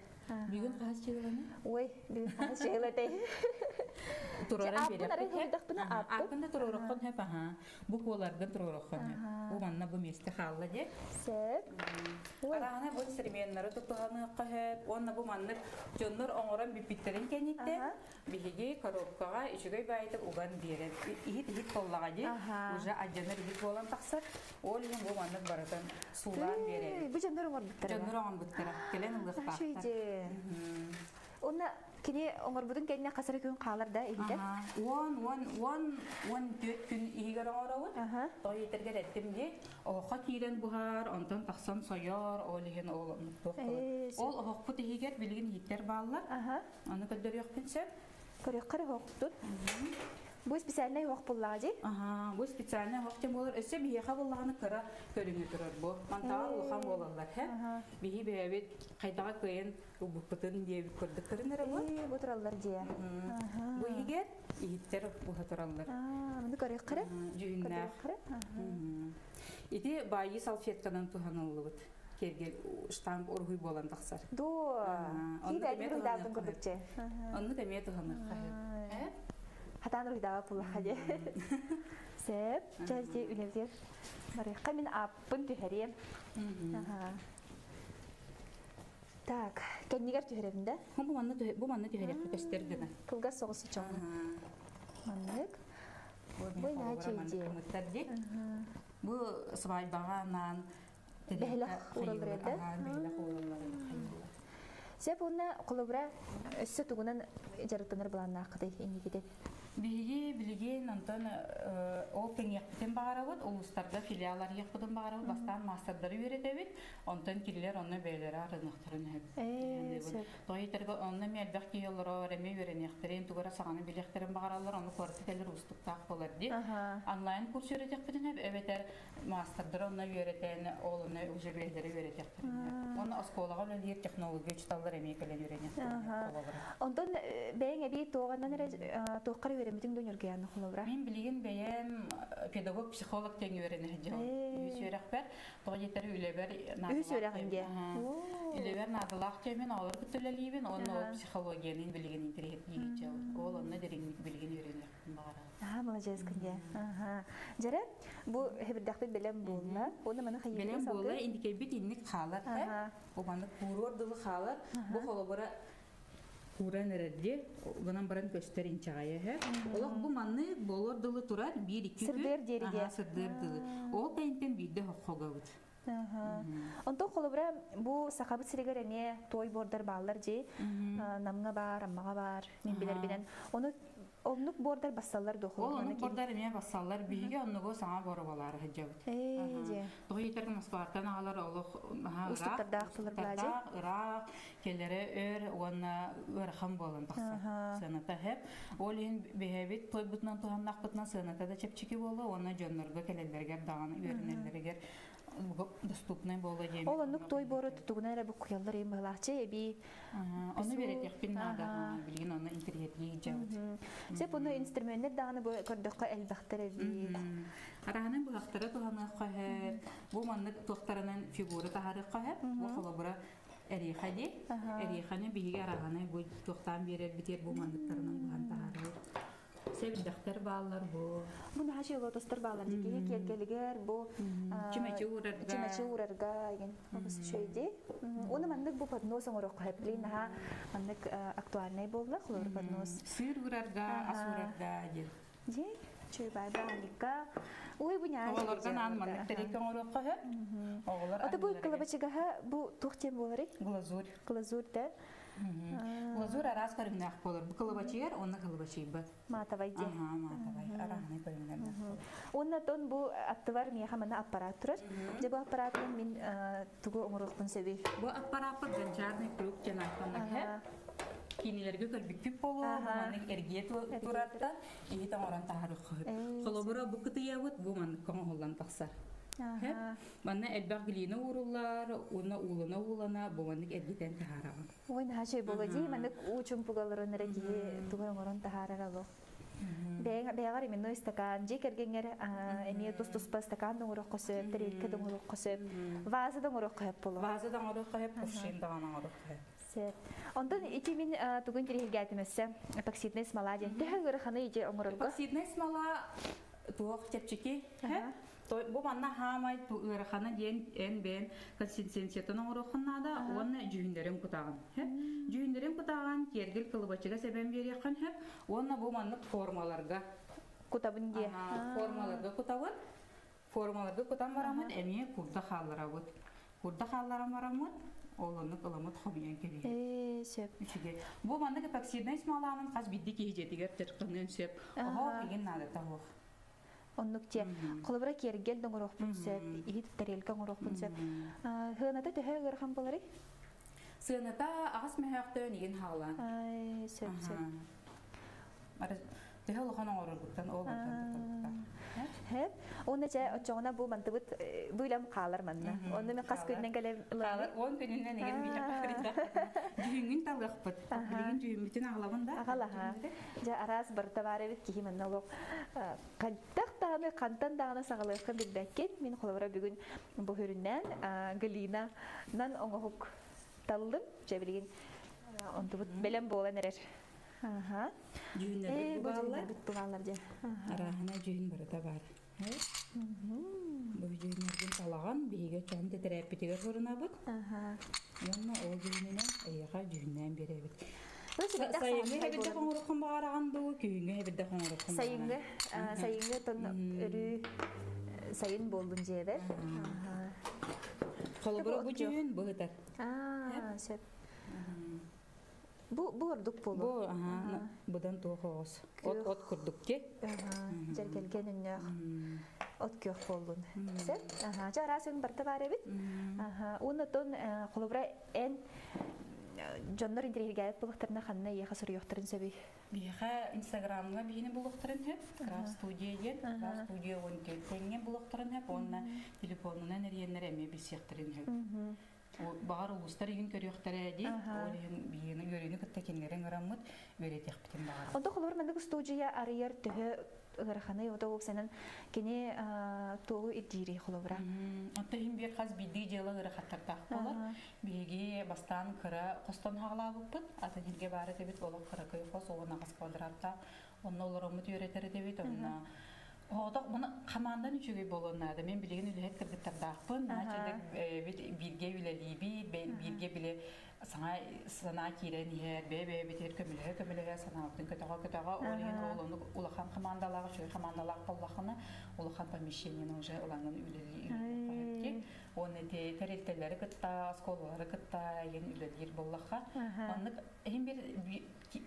Bugün kahas çığılanı? Oy, bugün kahas çığılatı. Turoran berek. Apın arayın hüvdak buna apın. Apın da turorokkan hep aha. Bu kolardan turorokkan hep. Bu manna bu meste xalla je. Söp. Arana bu sirmenleri tutuhanı hep. Onna bu manna jonlar oğran bipitlerin kenyette. Bihigi korokkaga içigay baytıp ugan beret. İhit kollağacı. Uca ajanlar ihit bolan taksar. Ol hem bu manna baratan sulan beret. Bu jonlar oğran bittara. Jonlar oğran bittara. Kelen ılıq bakta. Şöyle. Ona kini oğran budun kendine kasara gün qalar da ehide. One gün ihigar oğravun. Toy yeterger ettim de. Oğa tiren buhar, ondan taksan soyar, olihin oğlanı toqlar. Ol oğuk ihigar bilgin hitter bağlar. Onu kadar yok pensep. Korukkarı hoqtun. Bu spesialne hoq bullacı. Bu spesialne hoqten bolar. Öse bihi qabullağını kıra körüngü durur bu. Mantağı uğam olarlar. Bihi beyabet qaydağa koyan ubukputun diye bir kurduk kırınır bu. Bu turallar diye. Bu higer ihitler bu turallar. Bunu korukkarı? Cüyünler. İdi bayi salfetkadan tuhanıllı bud. Kergel ştamp orhuy bolan taksar. Do. Ki belki bir davdan kurdukça. Onu demeye tuhanır. Hatan ruhdawa pula haje. Sep, jadi ulevir. Mereka min apun tuheriem. Tak, kan nigar tuheremde? Bu manna tuherek göstergene. Kulga soğusu çoğun. Manlık. Bu ne çeyci? Bu sabay bağanan. Behlak uğralır elde. Sep ona kolobra össe tuğunan jarıtanır bulanlar kadar indi gidip. Bilgi ondan o kenyakten bağıravut, uluslarda filiallar yakıdan bağıravut, bastan masterları öğretevit, ondan killer onu beylere arınıqtırın hep. Doyiterge onu melbek yıllara öğrenme öğrenektirin, tugara sağını bilektirin bağırallar, onu kortikeler ustuktak bolar di. Online kurs öğretektirin hep, eveter masterları onu öğreten, oğlunu uca beylere öğretektirin hep. Onu oskolağa öğrenir teknoloji uçtallar emekelen öğrenektirin hep. Ondan beyin bir toğandan toğkar öğrenmetin dönür gelen kolobra. Ben bilgin beyin pedagog psikolog ten öğreneceğim. Üç öğretmen, dolayısıyla üleber nadalak. Üç öğretmen. Üleber nadalak temin ağır kütüleliyim, onu psikolojiyenin bilgin internet yiyeceğim. Oğlanla derinlik bilgin öğrenir. Молодец кенде. Жара бу хебирдакты белем болна. Оны мана хайыр. Белем болла индикей бит инник халар. О маны курор дылы халар. Бу холобора Kuran erdi, bunun barın gösterin çaya he. Ola bu manı bolor dılı turar, 1-2 gün. Sırdır deriye. Sırdır dılı. O kayınten bir de hoqogavut. Ondan kolobra bu sakabı sirigara ne toy border bağlar je. Namga bar, ammaga bar, min biler bilen. Onu onluk border bassallar doxu. Onluk border emiye bassallar bilige onlugo sana borabalar hajjavut. Je. Doyiter maspartan ağlar oluq. Ustuklar dağıtılır bilaje. Irak, kellere ona örxam bolan taqsa. Sanata hep. Olin behebit toy butnan tuhannak butnan sanata da çepçiki bolu. Ona jonlarga kellerger dağını öğrenirlerger. Доступный было время. Ол онук той бору тутугунара бу куяллар эм балачы эби. Оны беретек пиннада билген оны интернетке жабыт. Сеп оны инструменттер даганы бу көрдөккө элбактар эби. Араһанын бу хактары туганы кахер. Бу манны тохтарынан фигура тахары кахер. Бу холобура эрихади. Эриханы биге араһаны бу тохтан берер битер бу манныктарынан буган тахары. Sevdikler bağlar bu. Bunu her şey olotastır bağlar. Çünkü gelgeler bu. Çimeçi uğrarga. Bu şeydi. Onu mandık bu padnos olarak heplin ha. Mandık aktual ne bollar kulur padnos. Sır uğrarga, as uğrarga. Je, çöy bay bağlika. Uy bu ne? Oğlardan an mandık terikan olarak ha. Oğlar. Ata bu kalabaçıga ha bu tuhtem bolari. Glazur. Glazur da. Лазур арас көрүнәк болор. Бу кылыбачыгар, онна кылыбачыйбы. Матабай де. Матабай. Араны көрүнәк. Онна тон бу аттывар мияха мана аппарат турар. Же бу аппаратын мин тугу оңоруктун себи. Бу аппарат ганчарный круг жанайканна. Кинилерге көлбүкпүп болу, маны эрге туратта, ии таңоран тахарык кыт. Колобура бу кытыябыт, бу маны коңоллан таксар. Манна элбак билине уруллар, уна улана улана, бу маны эргетен тахараган. Ой, нахачы болу ди, маны учум пугаларын эреги тугоңорон тахараралу. Бегар именно стакан, же кергенгер эми тус-туспа стакан доңорок косып, терелке доңорок косып, ваза доңорок кыйып болу. Ваза доңорок кыйып, кушин доңорок кыйып. Онтон ити мин тугун тирилгәтимәсә эпоксидный смола дигән. Тәһәгәр ханы иҗе оңырылга. Эпоксидный смола туак чепчики. Бу манна хамай тугыр ханы дигән энбен консистенциятын оңырыкнада, оны җүндәрем кутаган. Җүндәрем кутаган тергел кылыбачыга сәбән берекән һәм оны бу манны формаларга кутабын ди. Формаларга кутавын. Формаларга кутан барамын, әме курда халларабыт. Курда халларам барамын. Олонны кыламыт хобиян кеби. Сөп. Бу мандык эпоксидный смоланын каз бидди кийжетигер теркынын сөп. Ого деген надата ох. Оннукте колобра кергел доңорок бүнсөп, ит терелке доңорок бүнсөп. Хыната төһөгөр хам болары? Сыната агас мехактөн иген хала. Сөп. Мара төһөл хана оргуттан олгуттан. Hep, onu da açığına bu mantığıt böyle kalır manna. Onu ben kas gününden gelen. Kalır, 10 gününden egen bir yapar. Düğün talgak pat. Bilgin düğün bütün ağlamında. Ağlaha. Ja aras bartavare bit ki manna oluk. Kantak da mı kantan dağına sağlıklı bir dakik. Min kolabora bugün bu hüründen Galina nan oğuk taldım. Ja bilgin onu bu belem boğulan erer. Aha. Düğünler bu bağlar diye. Arahına düğün barada var. Bu düğünlerden talağan bihiga çamda terapitiga sorunabıt. Yanına o düğününe ayağa düğünden berebit. Sayıngı hebide koңurukun bağırağandı, köyüngü hebide koңurukun bağırağandı. Sayıngı ton örü sayın boldun ceber. Kolabora bu düğün bu hıtar. Söp. Bu orduk bolu. Bu budan toğuz. Ot kurduk ki. Jerkelgen ünne. Ot kök boldun. Söp. Jarasın barta var evet. Onu ton kolabora en Jonlar indirgeyip buluklarına xanna yaxa soru yoxtırın səbi. Biha Instagram'a bihini bulukların hep. Graf Studiya Graf Studiya on telefonu bulukların hep. Onunla telefonuna neriyenler eme biz yaxtırın hep. Bağır uluslar yün görüyorlar edi. Onun bihini görüyünü kıttakenlerin aramut öğretik bitin bağır. Onda xolur mendik Studiya arayar tühü ıgırxanı yoda ol senin kini toğu iddiri xolubra. Anta him bir qaz biddi jela ıgırxattar taqpolar. Bigi bastan kıra qostan hağla buput. Ata hilge bari tebit ola kıra kıyfos oğuna qaz kvadratta. Onna olar omut öğreteri tebit onna. Oğda bunu kamandan üçüge bolonlarda. Men bilgin ülhet kırgıttar dağpın. Naçadak bilge bileliği bilge bile sana kiren yer bebe biter kömüle sana altın kötağa olayın oğlunu ulahan kamandalar şöyle kamandalar Allah'ını ulahan pamişyenin oje olanın üleli ki onu terelteleri kıtta skolaları kıtta yeni ülelir bollaha onluk hem bir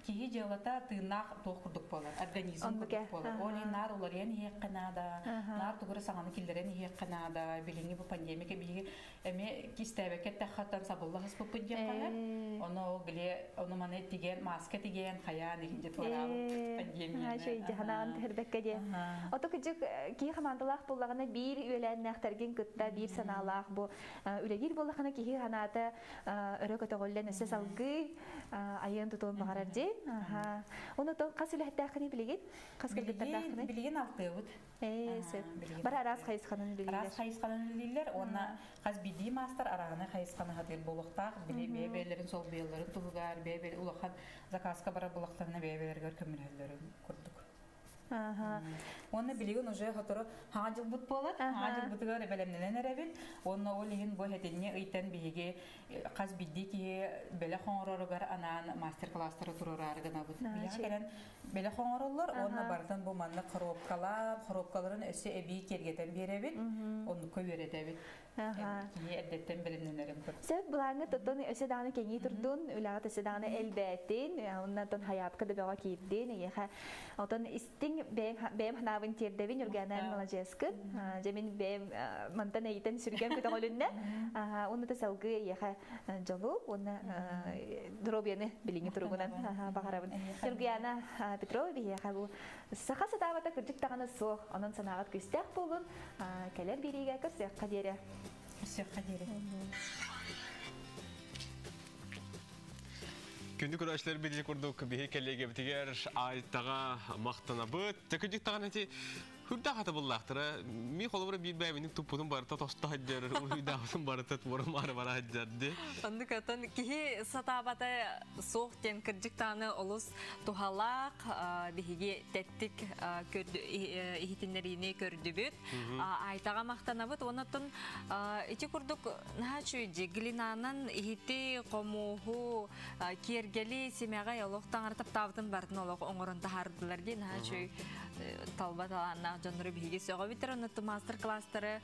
kiyi jelata tırnak dokurduk bolar organizm kurduk bolar olayınlar olar yeni kanada nar tuğru sağını killerin kanada bilini bu pandemi ki bir eme kistebeket tahatan sabullah spupun onu bile onu manet diyen maske diyen hayal ikinci torav pandemi. Şey cahanan terbekke diye. Oto küçük ki hamandalar bullağına bir üyelen naktergin kıtta bir sanalar bu üyelir bullağına ki hanata örek otoğullen ese salgı ayın tutun bağırar diye. Onu da kasılı hatta kani bilgin kasılı hatta bilgin altı ut. Bara aras kayıs kanın bilgiler. Aras kayıs kanın bilgiler ona kaz bidi master arağına kayıs kanı hadir bulukta bile bebelerin sol beylerin tuğgar bebel ulakan zakaska bara bulaklarına bebeler gör kömürlerin kurduk. Оны билигин уже хоторо хажыл бут болот. Хажыл бутугар белемнен эребит. Оны ол ин бу хетинне ыйтан биге каз биддики беле хоңороргар анан мастер-класстары турарар гына бут. Я келен беле хоңороллор оны бардан бу манна коробкаларын эсе эби кергетен беребит. Оны көбөретебит. Эддеттен белемнен эребит. Сеп булаңы тоттон эсе даны кеңи турдун, улага эсе даны элбеттин, оннан тон хаятка да бага кирдин, яха отон истин бем ханавын тердевин юрганан молодецкы. Жемин бем мантан эйтен сүрген көтөгөлүннө. Оны да салгы яха жолу, оны дробияны билиңи тургунан багарабын. Юргана Петрова яха бу саха сатабата кырдык таганы соо, анан санагат күстәк болгон, келер бириге көрсөк кадере. Күнді көрәшілер бедел көрдік бейі кәлеге бітігер айттаға мақтана бұд. Тәкүдік тағын әте хүрді қаты бұллақтыры. Мен қолы бір бәйбінің тұппудың барыта тоста хаджар, үйдағысын барыта тұмырым ары бара хаджарды. Онды көтін кейі сатабаты соқ тен кірдік тағыны олыс тұхалақ, бейге тәттік ихетінлеріне көрді бүт. Айтаға мақтана бұд. Онытын ити көрдік нәчүйді глинанын ихеті қомуғу кергели семяға елоқтан артып табытын бардың олық оңырын тахардылар дей нәчүй талбаталанна жонры биге сөйгө битер онуту мастер-класстары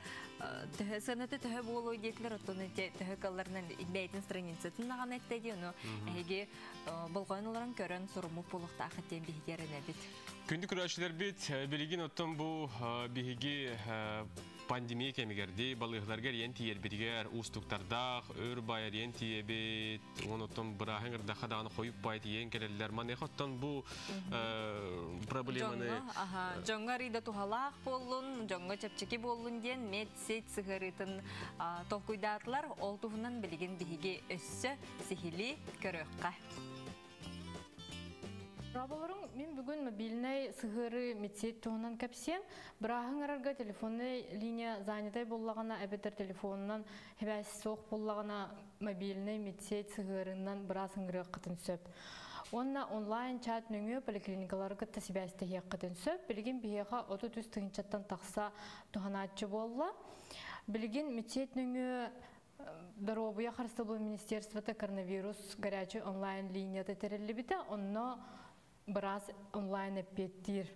сынаты төһө болуу детлер отуны төһө калларынан бейтин страницатын наган эттеди уну эге болгонлорун көрөн сурму булукта хатен бигерне бит. Күндү күрөчүлөр бит билигин оттон бу биги пандемия кемигерди балыгыларга янти ербиргер устуктарда өр байар янти бит онотон брахыңырда хаданы коюп байт ен келелер мане хоттон бу проблеманы жоңгарида тухалак болун жоңго чепчеки болун ден медсет сыгырытын толкуйдатлар ол туһунан билигин биги өссө сихили көрөкка. Раболорун мен бүгін мобильный сыгыры медсет туһунан кепсем, брахыңарга телефонный линия занятай боллагана әбетер телефонунан хебәс соқ боллагана мобильный медсет сыгырынан брасыңгыры кытын сөп. Онна онлайн чат нөңө поликлиникаларга тасибәсте хеккытын сөп, билген бияга 30 тыгынчаттан такса туһаначы болла. Билген медсет нөңө Здоровья Харстабл министерството коронавирус горячий онлайн линия тетерелибите, онно брас онлайн эппеттир.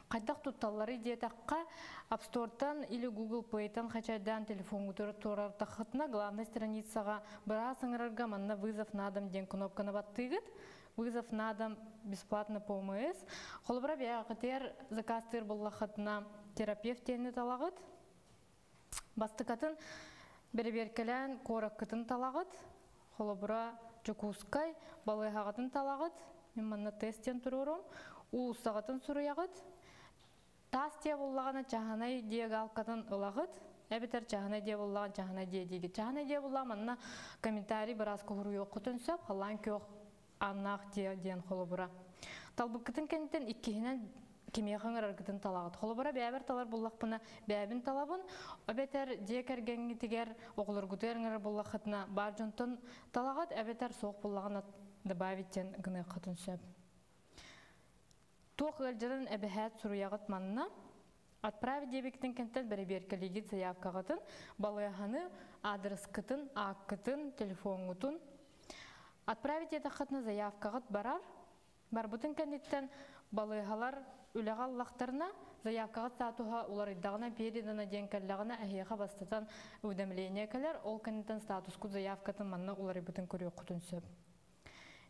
Кайдак тутталлары диетакка App Store'тан или Google Play'тан хачайдан телефон турар тахытна главной страницага брас аңырарга манна вызов на дом ден кнопканы баттыгыт. Вызов на дом бесплатно по ОМС. Холбра биягытер заказтыр боллахатна терапевт тени талагыт. Бастыкатын берберкелен кораккытын талагыт. Холбра жукускай балыгагатын талагыт. Мен манна тесттен турурум. Уустагатын суруягыт. Тас те боллагана чаханай диагалкатын ылагыт. Эбитер чаханай де боллаган чаханай де диги. Чаханай де болла манна комментарий барас кохуру окутун сөп, халан кök аннах диен холобура. Талбыкытын кенттен иккихинен кемияхаңыр аргытын талагыт. Холобура бәбер талар боллақпына бәбин талабын. Эбитер диекергенги тигер оғылыргутерңер боллақытына бар жонтын талагыт. Эбитер соқ боллагана добавиттен гыны қытын сөп. Тоқ ғылжырын әбіхәт сұруяғыт манына отправить дебектен кенттен бәріберкелегет заявкағытын, балаяханы адрес кытын, ақ кытын, телефон ғытын. Отправить етақытына заявкағыт барар. Барбытын кенттен балаяхалар үліғаллақтарына заявкағыт статуға олар иддағына передана ден кәллағына әхеға бастатан өдемлейіне кәлер, ол кенттен статуску заявкатын манына олар бұтын көрі құтын сөп.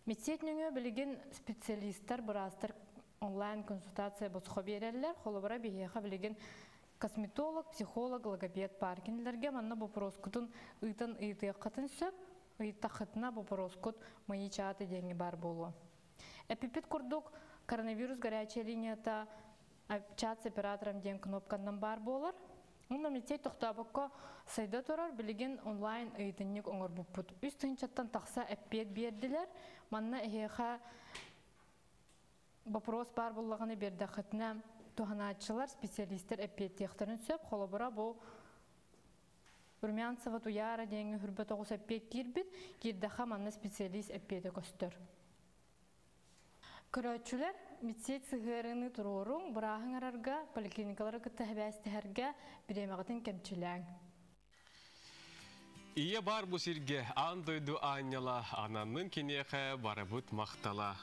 Медсетніңі білген специалисттар бұрастыр онлайн консультация босқо берерлер, холобара бейеға білеген косметолог, психолог, логопед паркинлерге манна бопороскутын ыйтын ыйтыққатын сөп, ыйтақытына бопороскут майы чаты деньги бар болу. Эпипет күрдік коронавирус горячая линията чат с оператором ден кнопкандан бар болар. Онда медсет тоқтабыққа сайда тұрар білеген онлайн ыйтынник оңыр бұппыт. Үстін чаттан тақса әппет берділер, манна әйеға вопрос бар болғаны бердіқытына туғаначылар, специалистер әппеттектірін сөп, қолыбыра бұл Румянцева туяра денгі хүрбет оғыз әппет кербет, кердіға манна специалист әппеті көстір. көрөчүлөр митсет сыгырыны турорун бұрағын арарға поликлиникалары кыттахыбәстіхерге биремағытын кемчіләң. Ие бар бұ сирге андойду анняла ананның кенеқі барабыт мақтала.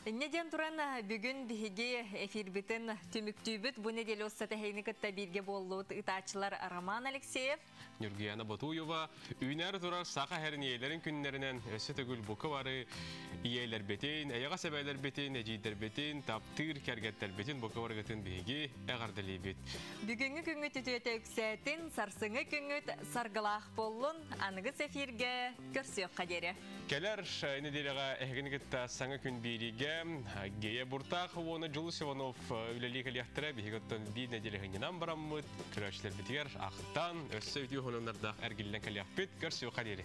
Неден туран бүгін биһиги эфирбитин түмүктүүбүт бу неделе осса техникатта бирге боллут ытаачылар Роман Алексеев, Нургияна Батуева, үйнер турар сақа хәрін иелерін күннерінен өсі түгіл бұқы бары иелер бетейн, аяға сәбәйлер бетейн, әжейдер бетейн, таптыр кәргеттер бетейн бұқы барғытын биһиги әғардылы бет. Бүгінгі күнгіт үтөте үксәтін, сарсыңы күнгіт сарғылақ болын, анығыз эфирге көрсөк қадері. Келер неделеға әгінігітті саңы күн береге Гея Буртах, оны Жылу Сиванов үлелі кәлияқтыра бейгіттен бей неделегінен барамыд, күрәшілер бітігер ақтан, өссі өтеу ғонымдардақ әргелден кәлияқ бет, көрсеу қадері.